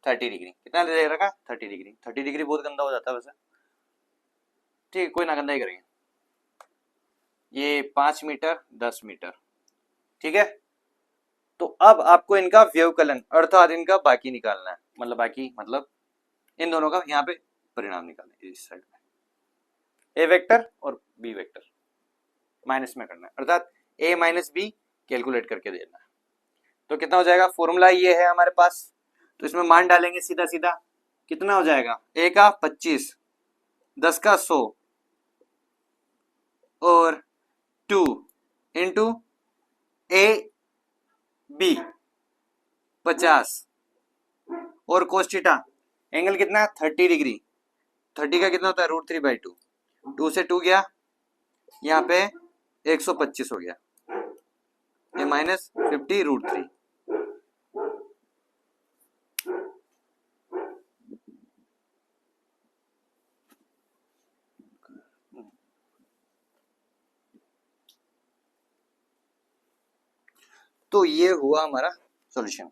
30 डिग्री कितना दे रखा, 30 डिग्री। 30 डिग्री बहुत गंदा हो जाता है वैसे, ठीक है, कोई ना, गंदा ही करेंगे। ये 5 मीटर 10 मीटर, ठीक है। तो अब आपको इनका व्यवकलन अर्थात इनका बाकी निकालना है, मतलब बाकी मतलब इन दोनों का यहाँ पे परिणाम निकालना है, इस साइड में ए वेक्टर और बी वेक्टर माइनस में करना है, अर्थात ए माइनस बी कैलकुलेट करके देना है। तो कितना हो जाएगा, फॉर्मूला ये है हमारे पास, तो इसमें मान डालेंगे सीधा सीधा, कितना हो जाएगा, ए का 25, 10 का 100, और 2 इंटू ए बी 50, और कोस थीटा एंगल कितना है 30 डिग्री, 30 का कितना होता है √3/2, 2 से 2 गया, यहाँ पे 125 हो गया, ये -50 √3। तो ये हुआ हमारा सॉल्यूशन।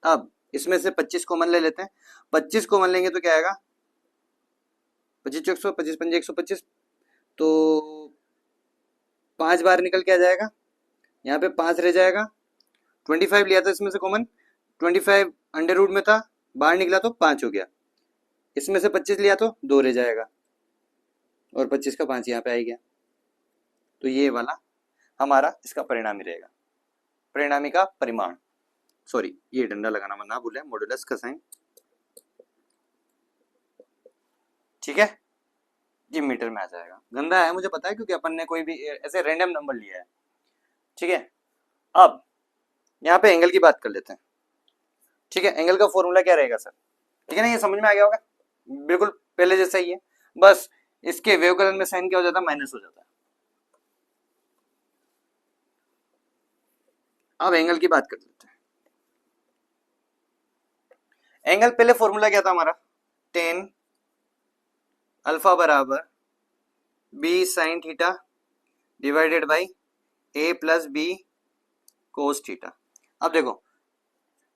अब इसमें से 25 कॉमन ले लेते हैं, 25 कॉमन लेंगे तो क्या आएगा, 25 100, 25 5 125, तो 5 बार निकल के आ जाएगा, यहाँ पे 5 रह जाएगा, 25 लिया था इसमें से कॉमन, 25 अंडर रूट में था, बाहर निकला तो 5 हो गया, इसमें से 25 लिया तो 2 रह जाएगा, और 25 का 5 यहाँ पे आ गया। तो ये वाला हमारा इसका परिणामी रहेगा, परिणामी का परिमाण, सॉरी ये डंडा लगाना मत ना भूलें, मॉड्यूलस का साइन, ठीक है, ये मीटर में आ जाएगा। गंदा है मुझे पता है, क्योंकि अपन ने कोई भी ऐसे रैंडम नंबर लिया है, ठीक है। अब यहाँ पे एंगल की बात कर लेते हैं, ठीक है। एंगल का फॉर्मूला क्या रहेगा सर, ठीक है ना, ये समझ में आ गया होगा, बिल्कुल पहले जैसा ही है, बस इसके व्यवकलन में साइन क्या हो जाता है, माइनस हो जाता है। अब एंगल की बात कर लेते हैं। एंगल पहले फॉर्मूला क्या था हमारा, tan अल्फा बराबर B sine theta divided by A plus B cos theta. अब देखो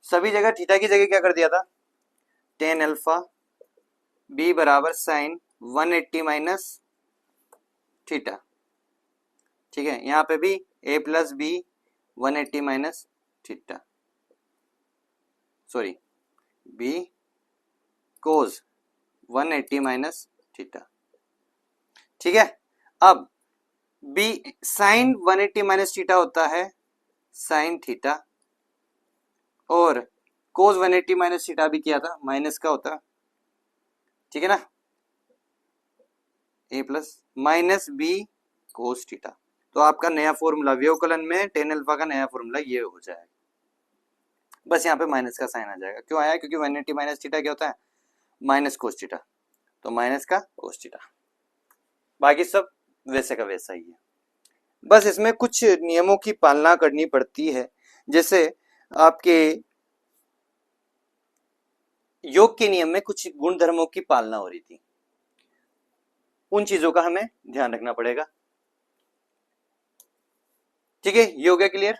सभी जगह थीटा की जगह क्या कर दिया था, टेन अल्फा बी बराबर साइन 180 माइनस थीटा। ठीक है, यहां पे भी A plus B 180 minus theta, sorry B cos 180 minus theta. ठीक है, अब बी साइन 180 माइनस थीटा होता है साइन थीटा, और कोस 180 माइनस थीटा भी किया था, माइनस का होता है। ठीक है ना, A plus minus B cos theta. तो आपका नया फॉर्मूला व्यवकलन में टेन अल्फा का नया फॉर्मूला ये हो जाएगा, बस यहाँ पे माइनस का साइन आ जाएगा। क्यों आया, क्योंकि 180 माइनस थीटा क्या होता है, माइनस कोस थीटा, तो माइनस का कोस थीटा। बाकी सब वैसे का वैसा ही है, बस इसमें कुछ नियमों की पालना करनी पड़ती है। जैसे आपके योग के नियम में कुछ गुण धर्मों की पालना हो रही थी, उन चीजों का हमें ध्यान रखना पड़ेगा। ठीक है, योग है क्लियर।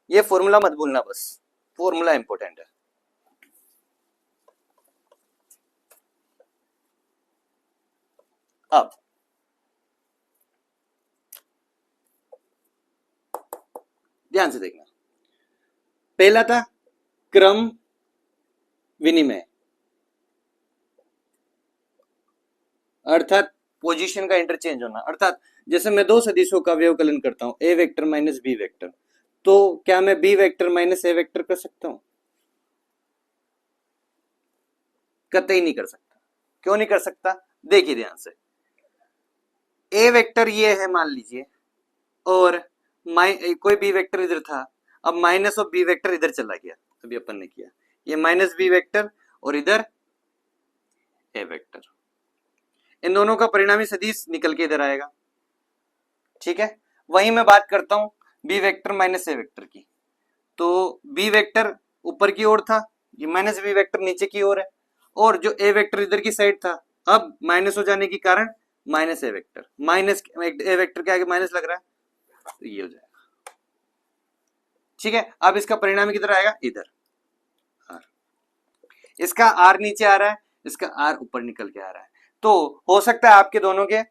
ये फॉर्मूला मत भूलना, बस फॉर्मूला इंपॉर्टेंट है। अब ध्यान से देखना, पहला था क्रम विनिमय, अर्थात पोजीशन का इंटरचेंज होना। अर्थात जैसे मैं दो सदिशों का व्यवकलन करता हूं, A vector minus B vector, तो क्या मैं बी वेक्टर माइनस ए वेक्टर कर सकता हूं? कतई नहीं कर सकता। क्यों नहीं कर सकता, देखिए ध्यान से, ए वेक्टर ये है मान लीजिए, और कोई बी वेक्टर इधर था, अब माइनस ऑफ बी वेक्टर इधर चला गया, अभी अपन ने किया ये माइनस बी वेक्टर और इधर ए वेक्टर, इन दोनों का परिणामी सदिश निकल के इधर आएगा। ठीक है, वही मैं बात करता हूं बी वेक्टर माइनस ए वेक्टर की, तो बी वेक्टर ऊपर की ओर था, ये माइनस बी वेक्टर नीचे की ओर है, और जो ए वेक्टर इधर की साइड था, अब माइनस हो जाने के कारण माइनस ए वेक्टर, माइनस ए वेक्टर के आगे माइनस लग रहा है, तो ये हो जाएगा। ठीक है, अब इसका परिणाम किधर आएगा, इधर आर, इसका आर नीचे आ रहा है, इसका आर ऊपर निकल के आ रहा है। तो हो सकता है आपके दोनों के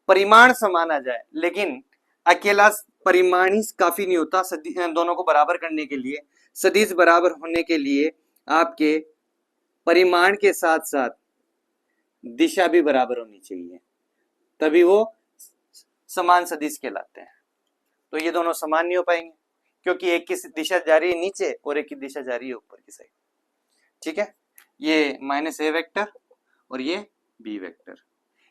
परिमाण समान आ जाए, लेकिन अकेला परिमाण ही काफी नहीं होता दोनों को बराबर करने के लिए। सदिश बराबर होने के लिए आपके परिमाण के साथ साथ दिशा भी बराबर होनी चाहिए, तभी वो समान सदिश कहलाते हैं। तो ये दोनों समान नहीं हो पाएंगे, क्योंकि एक की दिशा जा रही है नीचे और एक की दिशा जा रही है ऊपर की साइड। ठीक है, ये माइनस ए वेक्टर और ये बी वेक्टर,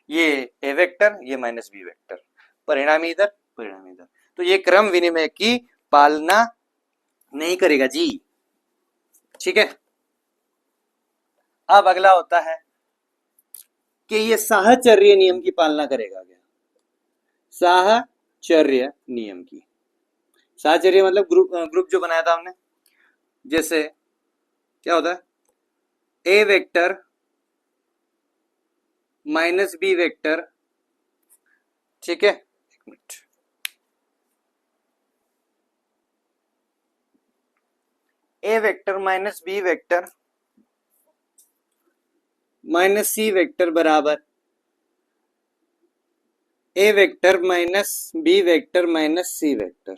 ये ए वेक्टर, ये माइनस बी वेक्टर, परिणामी इधर परिणामी इधर, तो ये क्रम विनिमय की पालना नहीं करेगा जी। ठीक है, अब अगला होता है कि ये साहचर्य नियम की पालना करेगा क्या, साहचर्य नियम की। साहचर्य मतलब ग्रुप जो बनाया था हमने, जैसे क्या होता है, A vector minus B vector. ठीक है, एक मिनट, A vector minus B vector minus C vector बराबर A vector minus B vector minus C vector.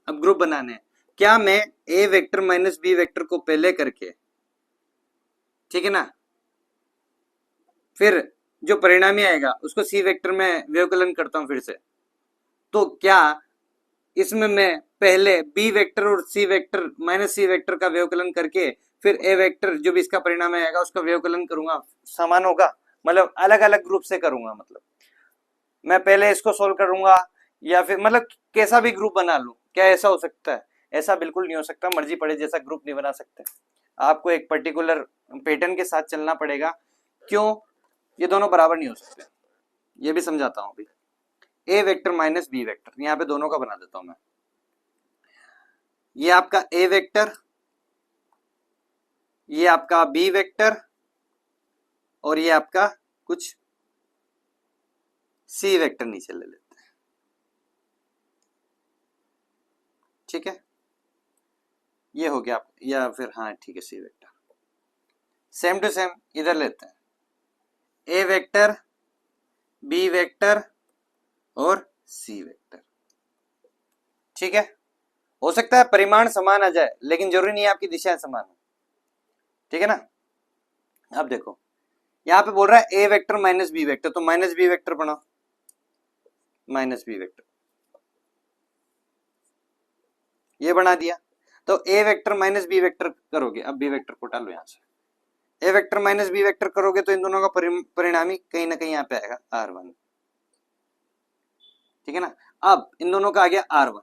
अब ग्रुप बनाने हैं, क्या मैं A vector minus B vector को पहले करके, ठीक है ना, फिर जो परिणामी आएगा उसको सी वेक्टर में व्यवकलन करता हूं फिर से, तो क्या इसमें मैं पहले बी वेक्टर और C vector minus C vector का व्यवकलन करके फिर ए वेक्टर जो भी इसका परिणाम आएगा उसका व्यवकलन करूंगा, समान होगा? मतलब अलग अलग ग्रुप से करूंगा, मतलब मैं पहले इसको सोल्व करूंगा या फिर मतलब कैसा भी ग्रुप बना लूं, क्या ऐसा हो सकता है? ऐसा बिल्कुल नहीं हो सकता, मर्जी पड़े जैसा ग्रुप नहीं बना सकते, आपको एक पर्टिकुलर पैटर्न के साथ चलना पड़ेगा। क्यों, ये दोनों बराबर नहीं हो सकते, ये भी समझाता हूं अभी। ए वेक्टर माइनस बी वेक्टर, यहां पे दोनों का बना देता हूं मैं, ये आपका ए वेक्टर, ये आपका बी वेक्टर, और ये आपका कुछ सी वेक्टर नीचे ले लेते हैं। ठीक है, ये हो गया, या फिर हाँ ठीक है, C vector. Same to same इधर लेते हैं, ए वेक्टर, बी वेक्टर और सी वेक्टर। ठीक है, हो सकता है परिमाण समान आ जाए, लेकिन जरूरी नहीं है आपकी दिशाएं समान हो। ठीक है ना। अब देखो यहां पे बोल रहा है A vector minus B vector, तो माइनस बी वेक्टर बनाओ, माइनस बी वेक्टर ये बना दिया। तो ए वेक्टर माइनस बी वेक्टर करोगे, अब बी वेक्टर को डालो यहां से, ए वेक्टर माइनस बी वेक्टर करोगे तो इन दोनों का परिणामी कहीं ना कहीं यहां पे आएगा R1। ठीक है ना। अब इन दोनों का आ गया R1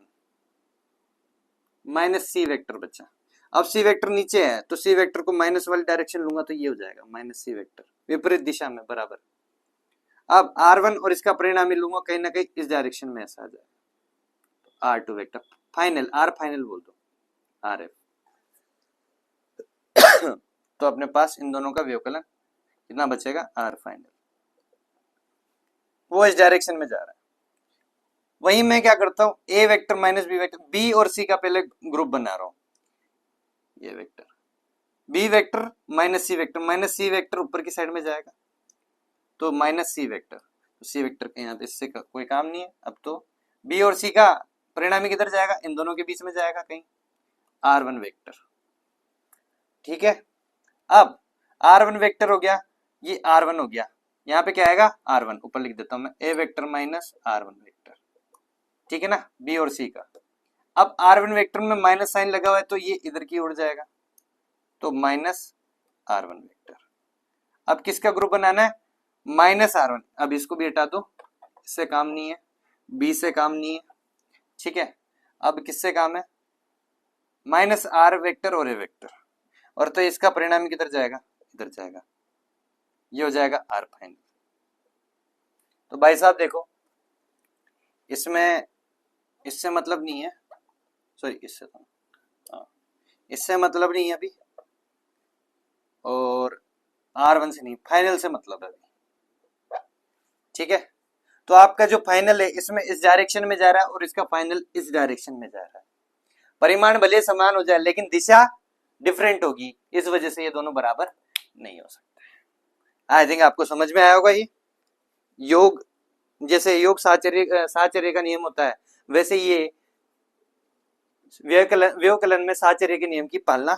माइनस सी वेक्टर बचा। अब सी वेक्टर नीचे है तो सी वेक्टर को माइनस वाली डायरेक्शन लूंगा तो ये हो जाएगा माइनस सी वेक्टर, विपरीत दिशा में बराबर। अब R1 और इसका परिणामी लूंगा कहीं ना कहीं इस डायरेक्शन में ऐसा आ जाएगा, R2 vector final, R final बोल दो, RF। तो अपने पास इन दोनों का व्यवकलन कितना बचेगा, R फाइनल। वो इस डायरेक्शन में जा रहा है। वही मैं क्या करता हूं, A vector minus B vector, B और सी का पहले ग्रुप बना रहा हूं, ये vector B vector minus C vector ऊपर की साइड में जाएगा तो माइनस सी वेक्टर, तो सी वेक्टर के यहाँ इससे कोई काम नहीं है। अब तो बी और सी का परिणामी किधर जाएगा, इन दोनों के बीच में जाएगा कहीं, R1 वेक्टर। ठीक है, अब R1 वेक्टर हो गया, ये R1 हो गया, यहाँ पे क्या आएगा R1, ऊपर लिख देता हूं मैं, A vector minus R1 vector. ठीक है ना, बी और सी का। अब R1 वेक्टर में माइनस साइन लगा हुआ है तो ये इधर की ओर जाएगा, तो माइनस R1 वेक्टर। अब किसका ग्रुप बनाना है, माइनस R1। अब इसको भी हटा दो, इससे काम नहीं है, बी से काम नहीं है। ठीक है, अब किससे काम है, माइनस R वेक्टर और ए वेक्टर, और तो इसका परिणाम किधर जाएगा, इधर जाएगा, ये हो जाएगा R फाइनल। तो भाई साहब देखो, इसमें इससे मतलब नहीं है, सॉरी इससे तो इससे मतलब नहीं है अभी, और R1 से नहीं, फाइनल से मतलब है अभी। ठीक है, तो आपका जो फाइनल है इसमें इस डायरेक्शन में जा रहा है और इसका फाइनल इस डायरेक्शन में जा रहा है। परिमाण भले समान हो जाए लेकिन दिशा डिफरेंट होगी, इस वजह से ये दोनों बराबर नहीं हो सकते। आई थिंक आपको समझ में आया होगा। ये योग, जैसे योग साहचर्य का नियम होता है, वैसे ये व्यवकलन में साहचर्य के नियम की पालना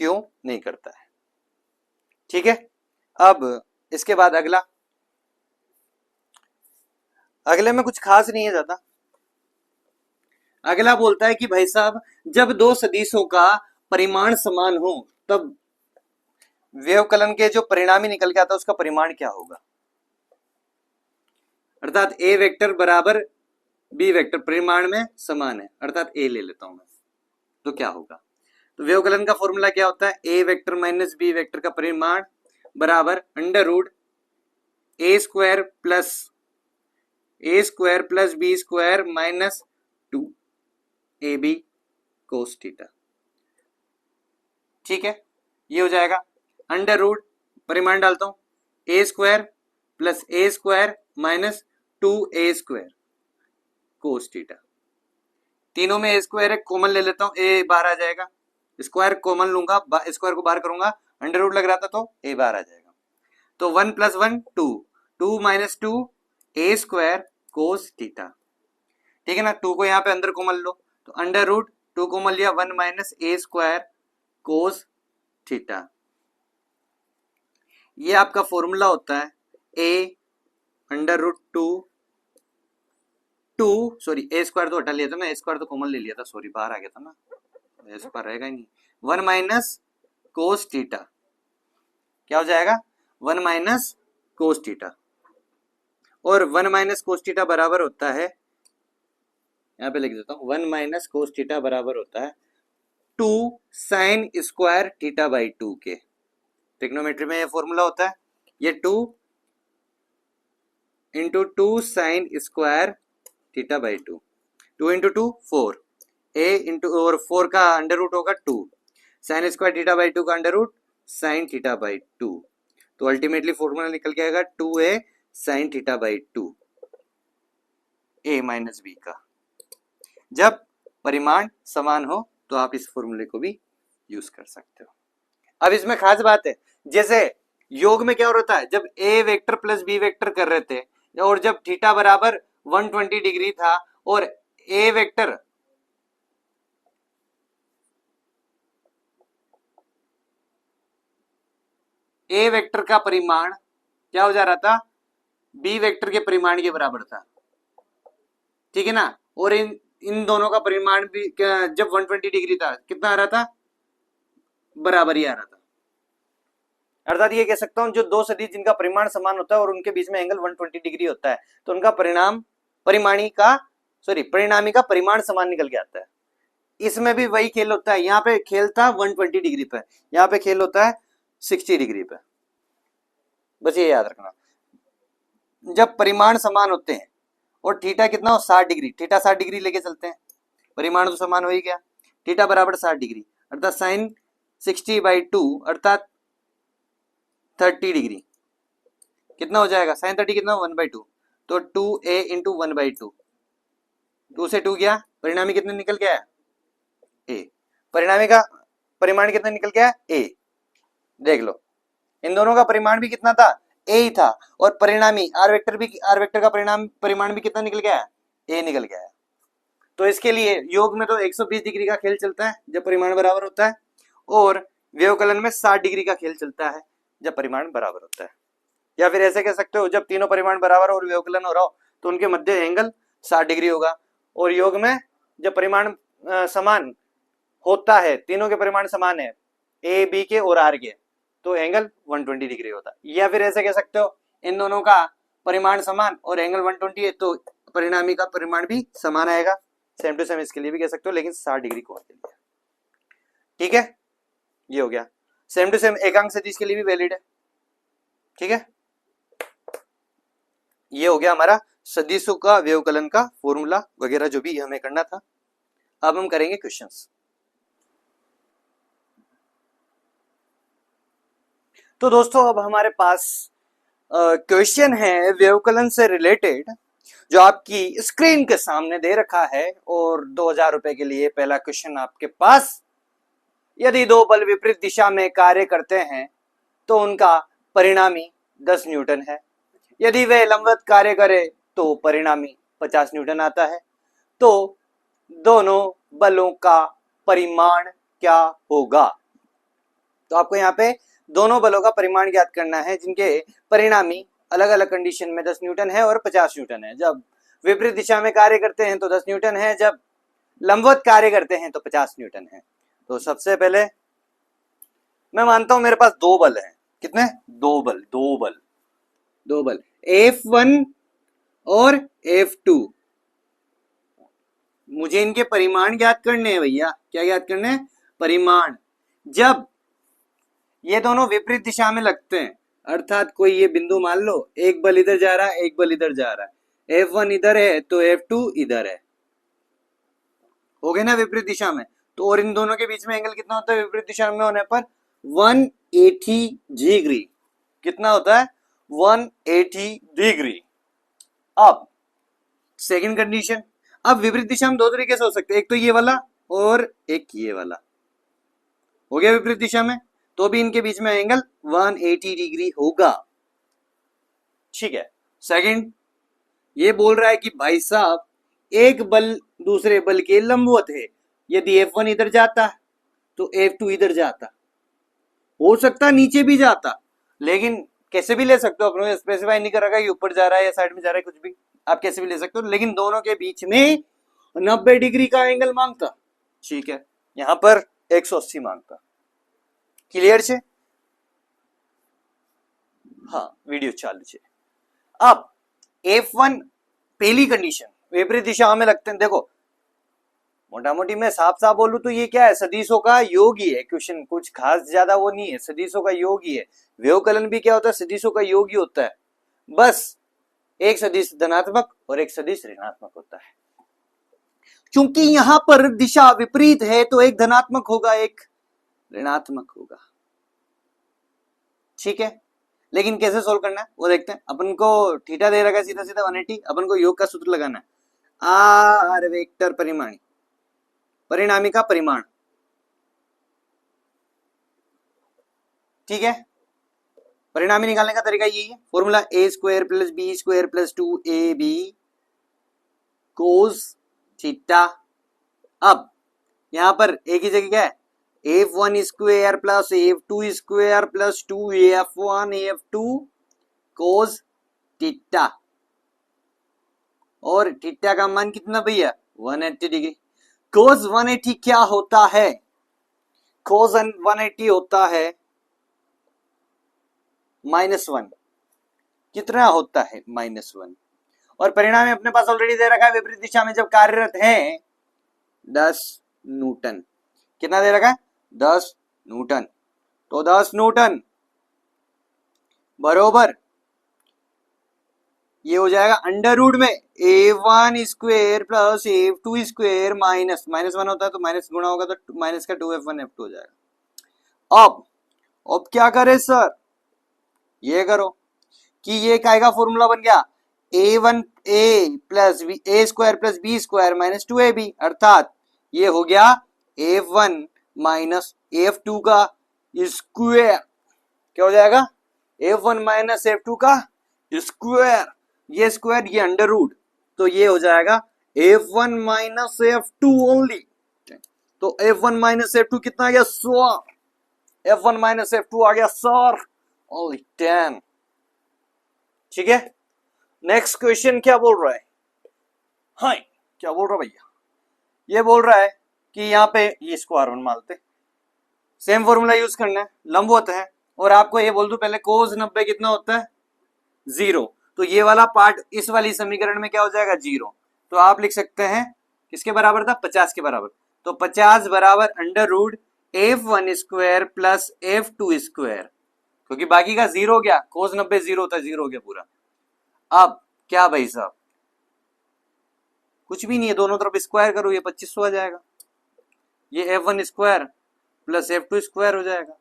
क्यों नहीं करता है। ठीक है, अब इसके बाद अगले में कुछ खास नहीं है ज्यादा। अगला बोलता है कि भाई साहब जब दो सदिशों का परिमाण समान हो तब व्यवकलन के जो परिणामी निकल के आता है उसका परिमाण क्या होगा। अर्थात ए वेक्टर बराबर बी वेक्टर परिमाण में समान है, अर्थात ए ले लेता हूं मैं, तो क्या होगा। तो व्यवकलन का फॉर्मूला क्या होता है, A vector minus B vector का परिमाण बराबर under root A square plus B square minus 2ab cos theta. ठीक है, ये हो जाएगा अंडर रूट, परिमाण डालता हूं, A square minus 2a square cos theta. तीनों में ए स्क्वायर है, कॉमन ले लेता हूं, ए बाहर आ जाएगा, स्क्वायर कॉमन लूंगा, स्क्वायर को बाहर करूंगा, अंडर रूट लग रहा था तो ए बाहर आ जाएगा। तो 1 + 1 2 माइनस 2 ए स्क्वायर कोस थीटा। ठीक है ना, 2 को यहाँ पे अंदर कॉमन लो, तो अंडर रूट 2 कॉमन लिया, 1 माइनस ए स्क्वायर कोस थीटा। ये आपका फॉर्मूला होता है A under root 2 sorry A square तो हटा लिया था ना, ए स्क्वायर तो कॉमन ले लिया था, सॉरी बाहर आ गया था ना, ए स्क्वायर रहेगा ही नहीं, 1 माइनस कोस थीटा। क्या हो जाएगा, 1 माइनस कोस थीटा, और 1 माइनस कोस थीटा बराबर होता है, यहां पे लिख देता हूं, 1 माइनस कोस थीटा बराबर होता है 2 साइन स्क्वायर थीटा बाई 2 के। ट्रिग्नोमेट्री में ये फॉर्मूला होता है, ये 2 into 2 sine square theta by 2 into 2 4, A into और 4 का अंडर रूट होगा 2, साइन स्क्वायर थीटा बाई 2 का under root sine theta by 2, तो अल्टीमेटली फॉर्मूला निकल के आएगा 2a sine theta by 2। A minus B का। जब परिमाण समान हो तो आप इस फॉर्मूले को भी यूज कर सकते हो। अब इसमें खास बात है, जैसे योग में क्या हो रहा था, जब ए वेक्टर प्लस बी वेक्टर कर रहे थे और जब थीटा बराबर 120 डिग्री था और ए वेक्टर का परिमाण क्या हो जा रहा था, बी वेक्टर के परिमाण के बराबर था, ठीक है ना। और इन दोनों का परिमाण भी जब 120 डिग्री था कितना आ रहा था, बराबर ही आ रहा था। अर्थात ये कह सकता हूं जो दो सदिश जिनका परिमाण समान होता है और उनके बीच में एंगल 120 डिग्री होता है तो उनका परिणामी का परिमाण समान निकल के आता है। इसमें भी वही खेल होता है, यहाँ पे खेल था 120 डिग्री पे, यहाँ पे खेल होता है 60 डिग्री पे। बस ये याद रखना, जब परिमाण समान होते हैं और थीटा कितना हो 60 डिग्री, थीटा 60 डिग्री लेके चलते हैं, परिमाण तो समान हो ही गया, थीटा बराबर 60 डिग्री अर्थात साइन 60/2 अर्थात 30 डिग्री कितना हो जाएगा, साइन 30 कितना 1/2, तो 2a इंटू 1/2, 2 से 2 गया, परिणामी कितने निकल गया a, परिणामी का परिमाण कितना निकल गया a। देख लो इन दोनों का परिमाण भी कितना था, a ही था, और परिणामी आर वेक्टर का परिमाण भी कितना निकल गया, a निकल गया। तो इसके लिए योग में तो 120 डिग्री का खेल चलता है जब परिमाण बराबर होता है, और व्यवकलन में 60 डिग्री का खेल चलता है जब परिमाण बराबर होता है। या फिर ऐसे कह सकते हो जब तीनों परिमाण बराबर और व्यवकलन हो रहा हो तो उनके मध्य एंगल 60 डिग्री होगा, और योग में जब परिमाण समान होता है, तीनों के परिमाण समान है ए बी के और आर के, तो एंगल 120 डिग्री होता है। या फिर ऐसे कह सकते हो इन दोनों का परिमाण समान और एंगल 120 है तो परिणामी का परिमाण भी समान आएगा, सेम टू सेम इसके लिए भी कह सकते हो, लेकिन 60 डिग्री कोण के लिए। ठीक है, ये हो गया। सेम टू सेम एकांक सदिश के लिए भी वैलिड है। ठीक है, ये हो गया हमारा सदिशों का व्यवकलन का फॉर्मूला वगैरह जो भी हमें करना था। अब हम करेंगे क्वेश्चंस। तो दोस्तों अब हमारे पास क्वेश्चन है व्यवकलन से रिलेटेड, जो आपकी स्क्रीन के सामने दे रखा है, और 2000 रुपए के लिए पहला क्वेश्चन आपके पास। यदि दो बल विपरीत दिशा में कार्य करते हैं तो उनका परिणामी 10 न्यूटन है। यदि वे लंबवत कार्य करे तो परिणामी 50 न्यूटन आता है। तो दोनों बलों का परिमाण क्या होगा? तो आपको यहाँ पे दोनों बलों का परिमाण ज्ञात करना है जिनके परिणामी अलग अलग कंडीशन में 10 न्यूटन है और 50 न्यूटन है। जब विपरीत दिशा में कार्य करते हैं तो 10 न्यूटन है, जब लंबवत कार्य करते हैं तो 50 न्यूटन है। तो सबसे पहले मैं मानता हूं मेरे पास दो बल हैं। कितने? दो बल F1 और F2। मुझे इनके परिमाण ज्ञात करने हैं भैया। क्या ज्ञात करने हैं? परिमाण। जब ये दोनों विपरीत दिशा में लगते हैं, अर्थात कोई ये बिंदु मान लो, एक बल इधर जा रहा है, एक बल इधर जा रहा है, F1 इधर है तो F2 इधर है, हो गए ना विपरीत दिशा में। तो और इन दोनों के बीच में एंगल कितना होता है विपरीत दिशा में होने पर? 180 डिग्री। कितना होता है? 180 डिग्री। अब सेकंड कंडीशन, अब विपरीत दिशा में दो तरीके से हो सकते हैं, एक तो ये वाला और एक ये वाला। हो गया विपरीत दिशा में, तो भी इनके बीच में एंगल 180 डिग्री होगा। ठीक है। सेकंड, ये बोल रहा है कि भाई साहब एक बल दूसरे बल के लंबवत है। यदि F1 इधर जाता तो F2 इधर जाता, हो सकता नीचे भी जाता, लेकिन कैसे भी ले सकते हो, अपने स्पेसिफाई नहीं कर रखा कि ऊपर जा रहा है या साइड में जा रहा है, कुछ भी आप कैसे भी ले सकते हो, लेकिन दोनों के बीच में 90 डिग्री का एंगल मांगता। ठीक है, यहां पर 180 मांगता। क्लियर छे? हाँ, वीडियो चालू छे। अब F1 पहली कंडीशन, विपरीत दिशा में लगते हैं। देखो मोटा मोटी मैं साफ साफ बोलूं तो ये क्या है, सदिशों का योग ही है। क्वेश्चन कुछ खास ज्यादा वो नहीं है, सदिशों का योग ही है। व्यवकलन भी क्या होता है? सदिशों का योग ही होता है। बस एक सदिश धनात्मक और एक सदिश ऋणात्मक होता है। क्योंकि यहां पर दिशा विपरीत है तो एक धनात्मक होगा एक ऋणात्मक होगा। ठीक है, लेकिन कैसे सोल्व करना है वो देखते हैं। अपन को थीटा दे रखा है सीधा सीधा 180, अपन को योग का सूत्र लगाना है। आर वेक्टर परिणामी का परिमाण। ठीक है, परिणामी निकालने का तरीका यही है, formula A square plus B square plus 2ab cos theta. अब यहां पर ए की जगह क्या है, f1 square plus f2 square plus 2f1 f2 cos theta, और थीटा का मान कितना भैया 180 डिग्री। कोस 180 क्या होता है, कोस 180 होता है -1। कितना होता है -1, और परिणाम अपने पास ऑलरेडी दे रखा है, विपरीत दिशा में जब कार्यरत है 10 न्यूटन। कितना दे रखा है 10 न्यूटन, तो 10 न्यूटन बरोबर ये हो जाएगा अंडर रूट में a1 square plus a2 square minus 1 होता है तो माइनस गुणा होगा तो माइनस का 2f1 f2 हो जाएगा। अब क्या करे सर, ये करो कि ये काय का फॉर्मूला बन गया a1 a plus a square plus b square minus 2ab, अर्थात ये हो गया f1 माइनस f2 का स्क्वायर। क्या हो जाएगा f1 माइनस f2 का स्क्वायर, ये स्क्वायर ये अंडर रूट, तो ये हो जाएगा f1 माइनस f2 ओनली। तो f1 माइनस f2 कितना आ गया 100, f1 माइनस f2 आ गया सर ओनली 10। ठीक है, नेक्स्ट क्वेश्चन क्या बोल रहा है, हाँ क्या बोल रहा है भैया, ये बोल रहा है कि यहाँ पे ये स्क्वायर वन मानते, सेम फॉर्मूला यूज करना है, लंबवत है, और आपको ये बोल दूं पहले कोस 90 कितना होता है 0, तो ये वाला पार्ट इस वाली समीकरण में क्या हो जाएगा 0, तो आप लिख सकते हैं किसके बराबर था 50 के बराबर, तो 50 बराबर under root f1 square plus f2 square, क्योंकि बाकी का 0 हो गया, कोस 90 0 होता है 0 हो गया पूरा। अब क्या भाई साहब, कुछ भी नहीं है, दोनों तरफ स्क्वायर करो, ये 2500 आ जाएगा, ये f1 square plus f2 square हो जाएगा।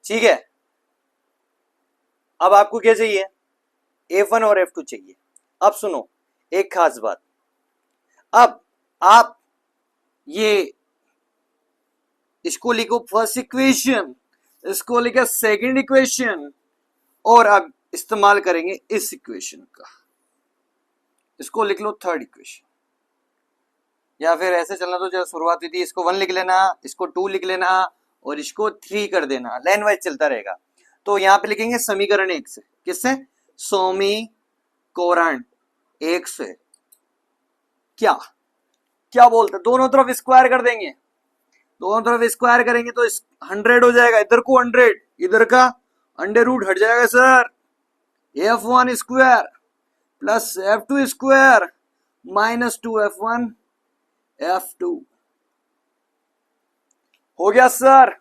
ठीक है, अब आपको क्या चाहिए f1 और f2 चाहिए। अब सुनो एक खास बात, अब आप ये इसको लिखो फर्स्ट इक्वेशन, इसको लिखो सेकंड इक्वेशन, और अब इस्तेमाल करेंगे इस इक्वेशन का, इसको लिख लो थर्ड इक्वेशन, या फिर ऐसे चलना तो जो शुरुआत हुई थी इसको 1 लिख लेना, इसको 2 लिख लेना, और इसको 3 कर देना, लाइन वाइज चलता रहेगा। तो यहां पे लिखेंगे समीकरण 1 से, किससे समीकरण 1 से, क्या क्या बोलते दोनों तरफ स्क्वायर कर देंगे, दोनों तरफ स्क्वायर करेंगे तो 100 हो जाएगा, इधर को 100 इधर का अंडर रूट हट जाएगा sir, f1 square plus f2 square minus 2f1 f2 हो गया सर।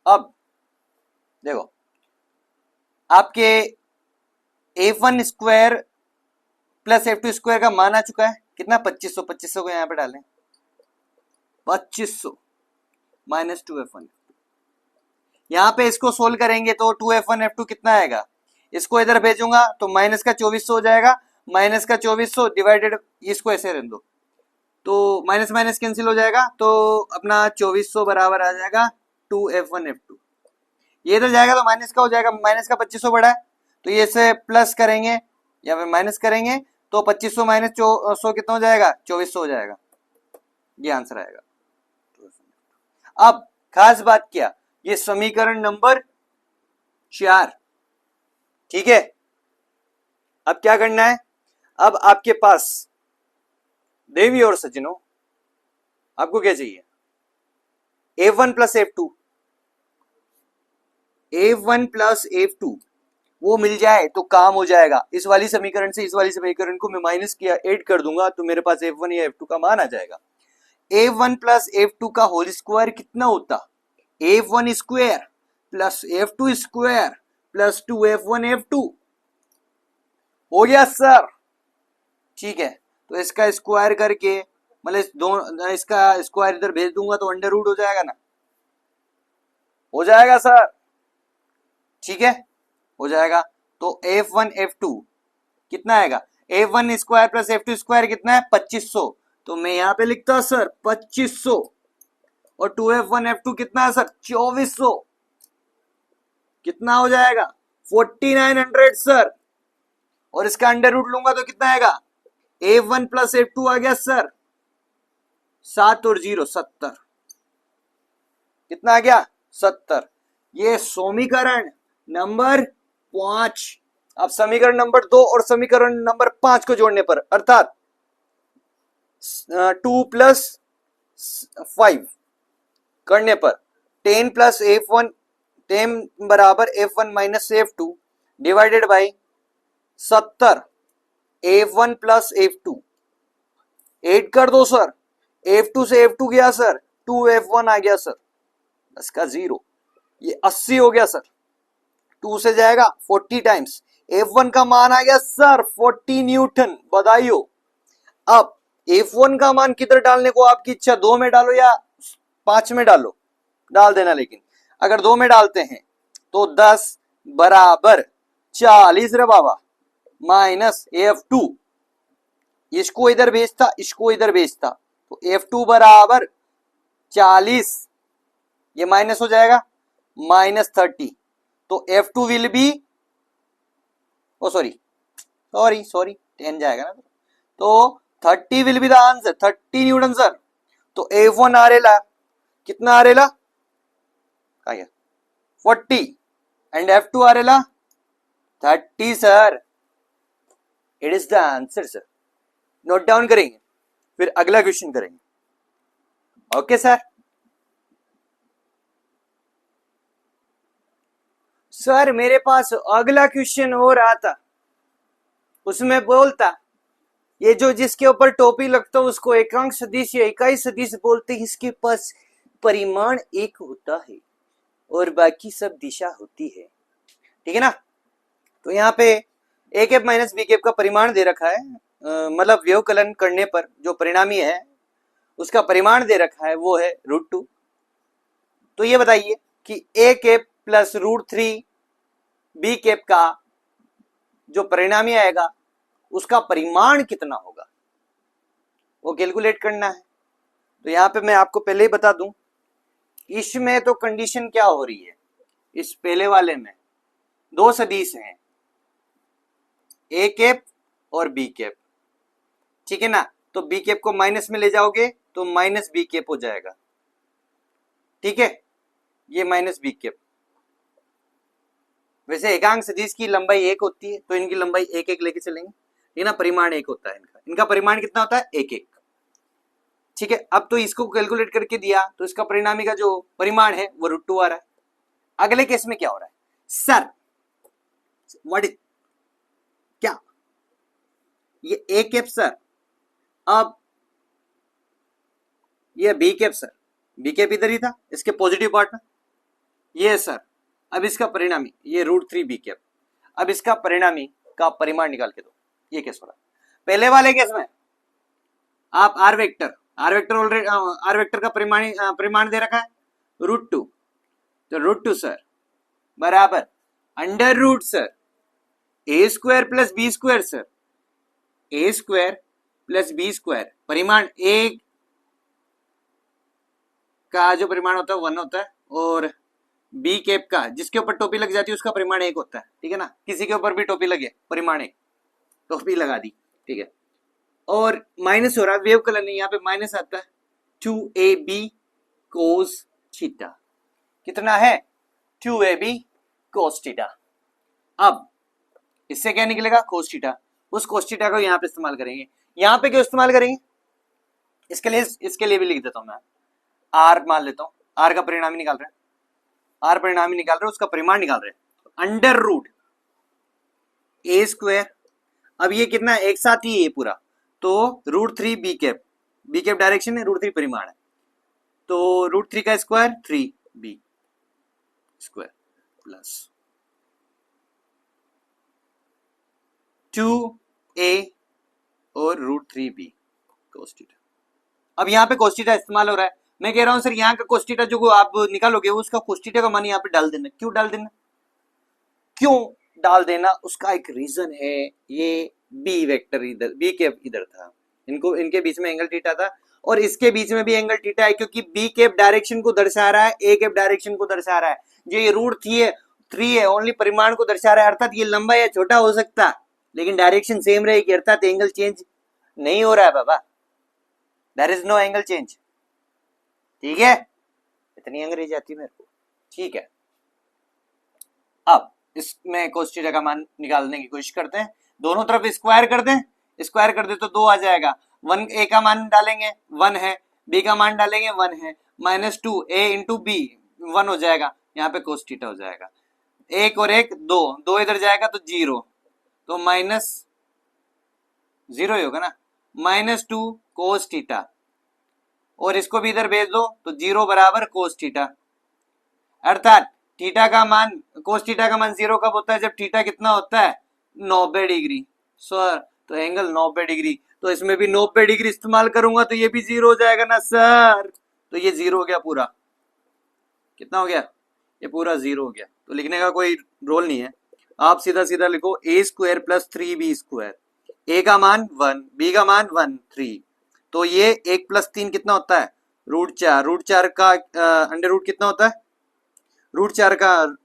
अब देखो आपके f1 square plus f2 square का मान आ चुका है कितना 2500 को यहां पे डालें 2500 माइनस 2f1, यहां पे इसको सोल्व करेंगे तो 2f1 f2 कितना आएगा, इसको इधर भेजूंगा तो माइनस का 2400 हो जाएगा, माइनस का 2400 डिवाइडेड इसको ऐसे रहने दो, तो माइनस माइनस कैंसिल हो जाएगा, तो अपना 2400 बराबर आ जाएगा 2f1 f2, ये इधर जाएगा तो माइनस का हो जाएगा, माइनस का 2500 बढ़ा है तो ये से प्लस करेंगे या फिर माइनस करेंगे तो 2500 माइनस 100 कितना हो जाएगा 2400 हो जाएगा, ये आंसर आएगा। अब खास बात क्या, ये समीकरण नंबर 4, ठीक है। अब क्या करना है, अब आपके पास देवी और सज्जनों आपको क्या चाहिए f1 plus f2, f1 plus f2 वो मिल जाए तो काम हो जाएगा, इस वाली समीकरण से इस वाली समीकरण को मैं माइनस किया ऐड कर दूंगा तो मेरे पास f1 या f2 का मान आ जाएगा। f1 प्लस f2 का होल स्क्वायर कितना होता, f1 square plus f2 square plus 2f1 f2 हो गया सर। ठीक है, तो इसका स्क्वायर करके मतलब इसका स्क्वायर इधर भेज दूंगा तो अंडर रूट हो जाएगा ना, हो जाएगा सर, ठीक है हो जाएगा। तो f1 f2 कितना आएगा, f1 square plus f2 square कितना है 2500, तो मैं यहाँ पे लिखता सर 2500, और 2f1 f2 कितना है सर 2400, कितना हो जाएगा 4900 सर, और इसका अंडर रूट लूंगा तो कितना आएगा, f1 प्लस f2 आ गया सर 7 और 0 70, कितना आ गया 70। ये समीकरण नंबर 5। अब समीकरण नंबर 2 और समीकरण नंबर 5 को जोड़ने पर, अर्थात 2 प्लस 5 करने पर 10 प्लस f1 10 बराबर f1 minus f2 divided by 70 f1 plus f2, 8 कर दो सर, f2 से f2 गया सर 2f1 आ गया सर, इसका 0, ये 80 हो गया सर, 2 से जाएगा 40 टाइम्स, f1 का मान आ गया सर 40 न्यूटन, बधाई हो। अब f1 का मान किधर डालने को आपकी इच्छा, 2 में डालो या 5 में डालो, डाल देना, लेकिन अगर 2 में डालते हैं तो 10 बराबर 40 रे बाबा माइनस f2, इसको इधर भेजता इसको इधर भेजता, तो f2 बराबर 40, ये माइनस हो जाएगा माइनस 30, तो f2 will be, O sorry 10 जाएगा ना, तो 30 will be the answer, 30 Newton sir. तो f1 आ रेला कितना आ रेला 40 एंड f2 आ रेला 30 sir, it is the answer sir. Note down करेंगे, फिर अगला क्वेश्चन करेंगे, ओके सर। सर मेरे पास अगला क्वेश्चन हो रहा था, उसमें बोलता ये जो जिसके ऊपर टोपी लगता है उसको एकांक सदिश या इकाई सदिश बोलते हैं, इसके पास परिमाण एक होता है और बाकी सब दिशा होती है, ठीक है ना। तो यहाँ पे a cap minus B cap का परिमाण दे रखा है, मतलब व्यवकलन करने पर जो परिणामी है उसका परिमाण दे रखा है वो है √2। तो ये बताइए कि a cap plus √3 B cap का जो परिणामी आएगा उसका परिमाण कितना होगा, वो कैलकुलेट करना है। तो यहां पे मैं आपको पहले ही बता दूं, इसमें तो कंडीशन क्या हो रही है, इस पहले वाले में दो सदिश हैं a कैप और b कैप, ठीक है ना। तो b कैप को माइनस में ले जाओगे तो माइनस b कैप हो जाएगा, ठीक है, ये माइनस b कैप। वैसे एकांक सदिश की लंबाई 1 होती है तो इनकी लंबाई 1 लेके चलेंगे, ये ना परिमाण 1 होता है इनका परिमाण कितना होता है 1 ठीक है। अब तो इसको कैलकुलेट करके दिया तो इसका परिणामी का जो परिमाण है वो √2 आ रहा है। अगले केस में क्या हो रहा है सर, व्हाट इज क्या ये a कैप सर, अब ये b cap sir, b cap इधर ही था इसके पॉजिटिव पार्ट में, ये सर अब इसका परिणामी ये √3 बी कैप, अब इसका परिणामी का परिमाण निकाल के दो। ये केस हो रहा है। पहले वाले केस में आप R vector already R vector का परिमाण दे रखा है √2, तो √2 सर बराबर under root sir a square plus B square sir, a square plus B square, परिमाण 1 का जो परिमाण होता है 1 होता है, और बी कैप का जिसके ऊपर टोपी लग जाती है उसका परिमाण 1 होता है, ठीक है ना। किसी के ऊपर भी टोपी लगे परिमाण 1, टोपी लगा दी, ठीक है। और माइनस हो रहा है व्यवकलन, यहाँ पे माइनस आता है 2ab cos थीटा, कितना है 2ab cos थीटा। अब इससे क्या निकलेगा cos थीटा, उस cos थीटा को यहाँ पे इस्तेमाल करेंगे। यहाँ पे क्यों इस्तेमाल करेंगे, इसके लिए भी लिख देता हूं मैं, r मान लेता हूं, r का परिणामी निकाल रहे हैं, r परिणामी निकाल रहे हैं, उसका परिमाण निकाल रहे हैं अंडर रूट a स्क्वायर, अब ये कितना है एक साथ ही है पूरा, तो √3 बी कैप डायरेक्शन है, √3 परिमाण है, तो √3 का square 3b square plus 2a और √3b cos थीटा। अब यहाँ पे cos थीटा इस्तेमाल हो रहा है, मैं कह रहा हूं सर यहाँ का cos थीटा जो आप निकालोगे उसका cos थीटा का मान यहाँ पे डाल देना। क्यों डाल देना, क्यों, डाल देना, उसका एक रीजन है। ये बी वेक्टर इधर, बी कैप इधर था, इनको इनके बीच में एंगल थीटा था और इसके बीच में भी एंगल थीटा है, क्योंकि बी कैप डायरेक्शन को दर्शा रहा है, ए कैप डायरेक्शन को दर्शा रहा है। जो ये रूट थ्री है ओनली परिमाण को दर्शा रहा है, अर्थात ये लंबा या छोटा हो सकता लेकिन डायरेक्शन सेम रहेगी, अर्थात एंगल चेंज नहीं हो रहा है बाबा, there is no angle change. ठीक है, इतनी अंग्रेजी आती है मेरे को। ठीक है, अब इसमें cos थीटा का मान निकालने की कोशिश करते हैं। दोनों तरफ स्क्वायर कर दें, स्क्वायर कर दे तो 2 आ जाएगा। 1 ए का मान डालेंगे 1 है, बी का मान डालेंगे 1 है, -2 ए इंटू बी 1 हो जाएगा, यहाँ पे cos थीटा हो जाएगा। एक और एक 2, 2 इधर जाएगा तो 0, तो -0 ही होगा ना, -2 cos थीटा, और इसको भी इधर भेज दो तो 0 बराबर cos थीटा, अर्थात थीटा का मान, cos थीटा का मान 0 कब होता है, जब थीटा कितना होता है 90 डिग्री। सर तो एंगल 90 डिग्री, तो इसमें भी 90 डिग्री इस्तेमाल करूंगा तो ये भी 0 हो जाएगा ना सर, तो ये 0 हो गया पूरा। कितना हो गया, ये पूरा 0 हो गया। तो लिखने का कोई रोल नहीं है, आप सीधा सीधा लिखो a² + 3b²। a का मान 1, b का मान 1, 3, तो ये 1 + 3 कितना होता है √4, √4 का अंडर रूट कितना होता है, √4 का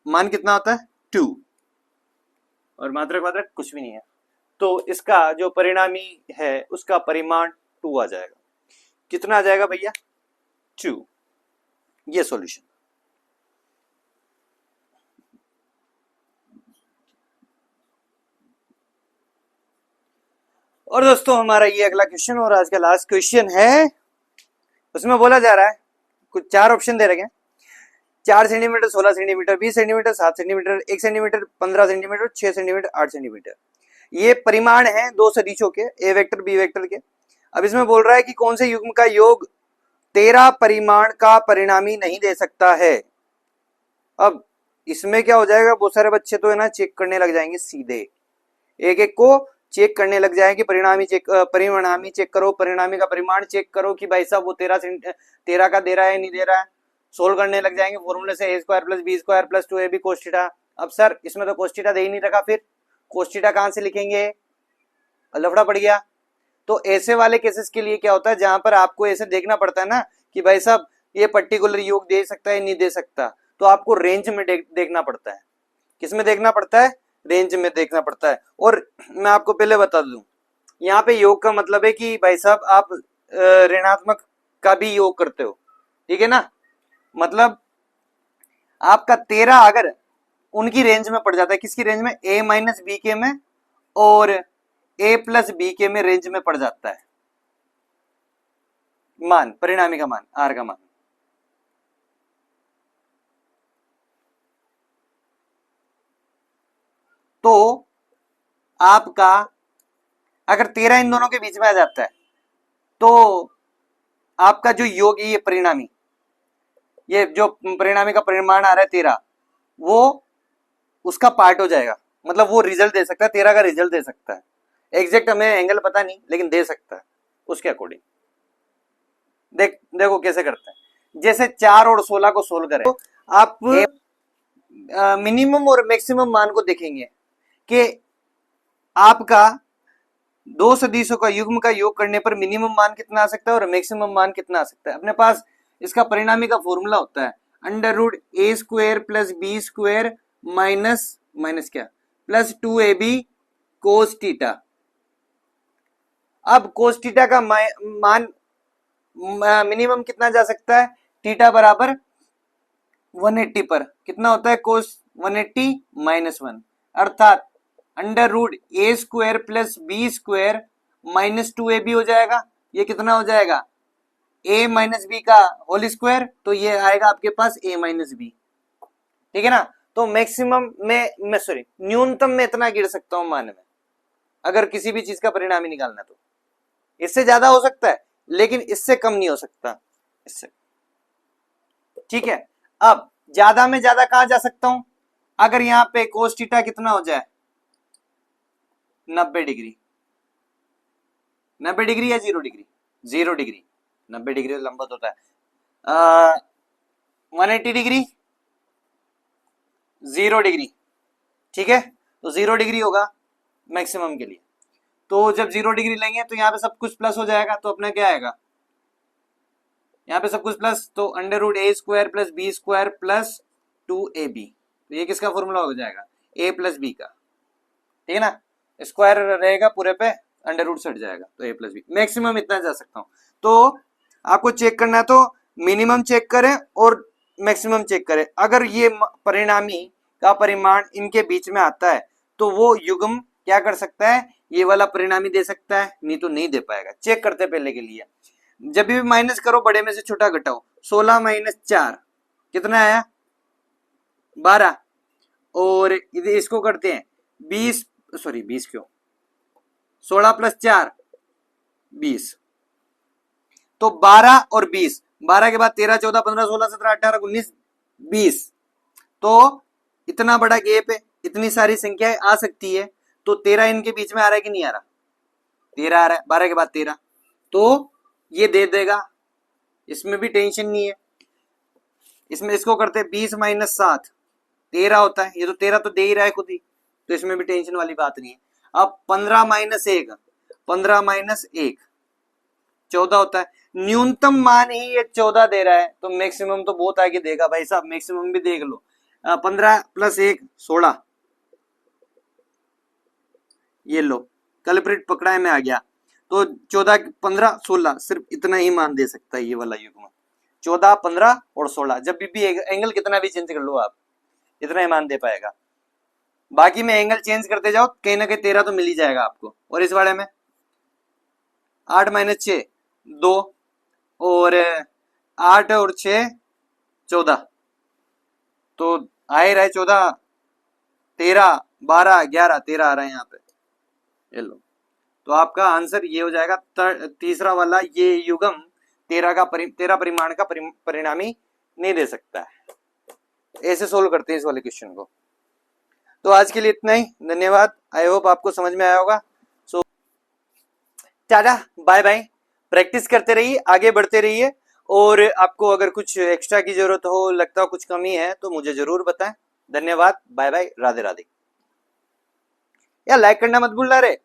मान कितना होता है 2, और मात्रक मात्रक कुछ भी नहीं है, तो इसका जो परिणामी है उसका परिमाण 2 आ जाएगा। कितना आ जाएगा भैया 2, ये सॉल्यूशन। और दोस्तों हमारा ये अगला क्वेश्चन और आज का लास्ट क्वेश्चन है, उसमें बोला जा रहा है कुछ 4 ऑप्शन दे रखे हैं, 4 centimetre, 16 centimetre, 20 centimetre, 7 centimetre, 1 centimetre, 15 centimetre, 6 centimetre, 8 centimetre. ये परिमाण है दो सदिशों के, ए वेक्टर बी वेक्टर के। अब इसमें बोल रहा है कि कौन से युग्म का योग 13 परिमाण का परिणामी नहीं दे सकता है। अब इसमें क्या हो जाएगा, बहुत सारे बच्चे तो है ना चेक करने लग जाएंगे, सीधे एक एक को चेक करने लग जाएंगे, परिणामी चेक करो, परिणामी का परिमाण चेक करो कि भाई साहब वो 13 का दे रहा है नहीं दे रहा है, सोल्व करने लग जाएंगे फॉर्मूले से, a² + b² + 2ab cos theta. अब सर इसमें तो cos थीटा दे ही नहीं रखा, फिर cos थीटा कहां से लिखेंगे, लफड़ा पड़ गया। तो ऐसे वाले केसेस के लिए क्या होता है, जहां पर आपको ऐसे देखना पड़ता है ना कि भाई साहब ये पर्टिकुलर योग दे सकता है नहीं दे सकता, तो आपको रेंज में देखना पड़ता है। किस में देखना पड़ता है, रेंज में देखना पड़ता है। और मैं आपको पहले बता दूं, यहाँ पे योग का मतलब है कि भाई साहब आप ऋणात्मक का भी योग करते हो, ठीक है ना, मतलब आपका 13 अगर उनकी रेंज में पड़ जाता है, किसकी रेंज में, a - b में और a + b में रेंज में पड़ जाता है मान, परिणामी का मान, r का मान। तो आपका अगर 13 इन दोनों के बीच में आ जाता है तो आपका जो योग है, ये परिणामी, ये जो परिणामी का परिमाण आ रहा है 13, वो उसका पार्ट हो जाएगा, मतलब वो रिजल्ट दे सकता है, 13 का रिजल्ट दे सकता है। एग्जैक्ट हमें एंगल पता नहीं लेकिन दे सकता है उसके अकॉर्डिंग। देखो कैसे करते हैं, जैसे 4 और 16 को सोल्व करें तो आप मिनिमम और मैक्सिमम मान को देखेंगे कि आपका दो सदिशों का युग्म का योग करने पर मिनिमम मान कितना आ सकता है और मैक्सिमम मान कितना आ सकता है। अपने पास इसका परिणामी का फॉर्मूला होता है √a² + b² माइनस क्या +2ab cos थीटा। अब cos थीटा का मान मिनिमम कितना जा सकता है, थीटा बराबर 180 पर कितना होता है cos 180 -1, अर्थात √a² + b² -2ab हो जाएगा। ये कितना हो जाएगा, a - b का होल स्क्वायर, तो ये आएगा आपके पास a - b, ठीक है ना। तो मैक्सिमम में सॉरी न्यूनतम में इतना गिर सकता हूं मान में, अगर किसी भी चीज का परिणामी निकालना, तो इससे ज्यादा हो सकता है लेकिन इससे कम नहीं हो सकता इससे, ठीक है। अब ज्यादा में ज्यादा कहां जा सकता हूं, अगर यहां पे cos थीटा कितना हो जाए 90 डिग्री, 90 डिग्री या 0 डिग्री, 0 डिग्री, 90 डिग्री लंबवत होता है, 180 डिग्री, 0 डिग्री, ठीक है, तो 0 डिग्री होगा मैक्सिमम के लिए। तो जब 0 डिग्री लेंगे तो यहाँ पे सब कुछ प्लस हो जाएगा, तो अपना क्या आएगा, यहाँ पे सब कुछ प्लस, तो under root A square plus B square plus 2ab, तो ये किसका फॉर्मूला हो जाएगा, a प्लस बी का, ठीक है ना, स्क्वायर रहेगा पूरे पे, अंडर रूट से हट जाएगा, तो a प्लस बी, मैक्सिमम इतना जा सकता हूँ। तो आपको चेक करना है तो मिनिमम चेक करें और मैक्सिमम चेक करें, अगर ये परिणामी का परिमाण इनके बीच में आता है तो वो युग्म क्या कर सकता है, ये वाला परिणामी दे सकता है, नहीं तो नहीं दे पाएगा। चेक करते पहले के लिए, जब भी माइनस करो बड़े में से छोटा घटाओ, 16 माइनस 4 कितना आया 12, और इसको करते हैं 20, सॉरी 20 क्यों, 16 प्लस 4 20, तो 12 और 20, 12 के बाद 13 14 15 16 17 18 19 20, तो इतना बड़ा गैप है, इतनी सारी संख्याएं आ सकती है, तो 13 इनके बीच में आ रहा है कि नहीं आ रहा, 13 आ रहा है, 12 के बाद 13, तो ये दे देगा, इसमें भी टेंशन नहीं है। इसमें इसको करते हैं 20 माइनस 7 13 होता है, ये तो 13 तो दे ही रहा है खुद ही, तो इसमें भी टेंशन वाली बात नहीं है। अब 15 माइनस 1 15 माइनस 1 14 होता है, न्यूनतम मान ही ये 14 दे रहा है, तो मैक्सिमम तो बहुत आगे देगा भाई साहब, मैक्सिमम भी देख लो, 15 प्लस 1 16, ये लो कल्प्रिट पकड़ा है, मैं आ गया, तो 14 15 16 सिर्फ इतना ही मान दे सकता है ये वाला युग्म, 14 15 और 16, जब भी एंगल कितना भी चेंज कर लो आप, इतना ही मान दे पाएगा। बाकी में एंगल चेंज करते जाओ, कहीं ना कहीं 13 तो मिल ही जाएगा आपको। और इस वाले में 8 माइनस 6 2, और 8 और 6 14, तो आ ही रहा है 14 13 12 11 13 आ रहा है यहाँ पे, ये लो, तो आपका आंसर ये हो जाएगा तीसरा वाला, ये युग्म 13 परिमाण का परिणामी नहीं दे सकता है। ऐसे सोल्व करते हैं इस वाले क्वेश्चन को। तो आज के लिए इतना ही, धन्यवाद, आई होप आपको समझ में आया होगा। सो टाटा बाय बाय, प्रैक्टिस करते रहिए, आगे बढ़ते रहिए, और आपको अगर कुछ एक्स्ट्रा की जरूरत हो, लगता हो कुछ कमी है, तो मुझे जरूर बताएं। धन्यवाद, बाय बाय, राधे राधे। यार लाइक करना मत भूलना रे।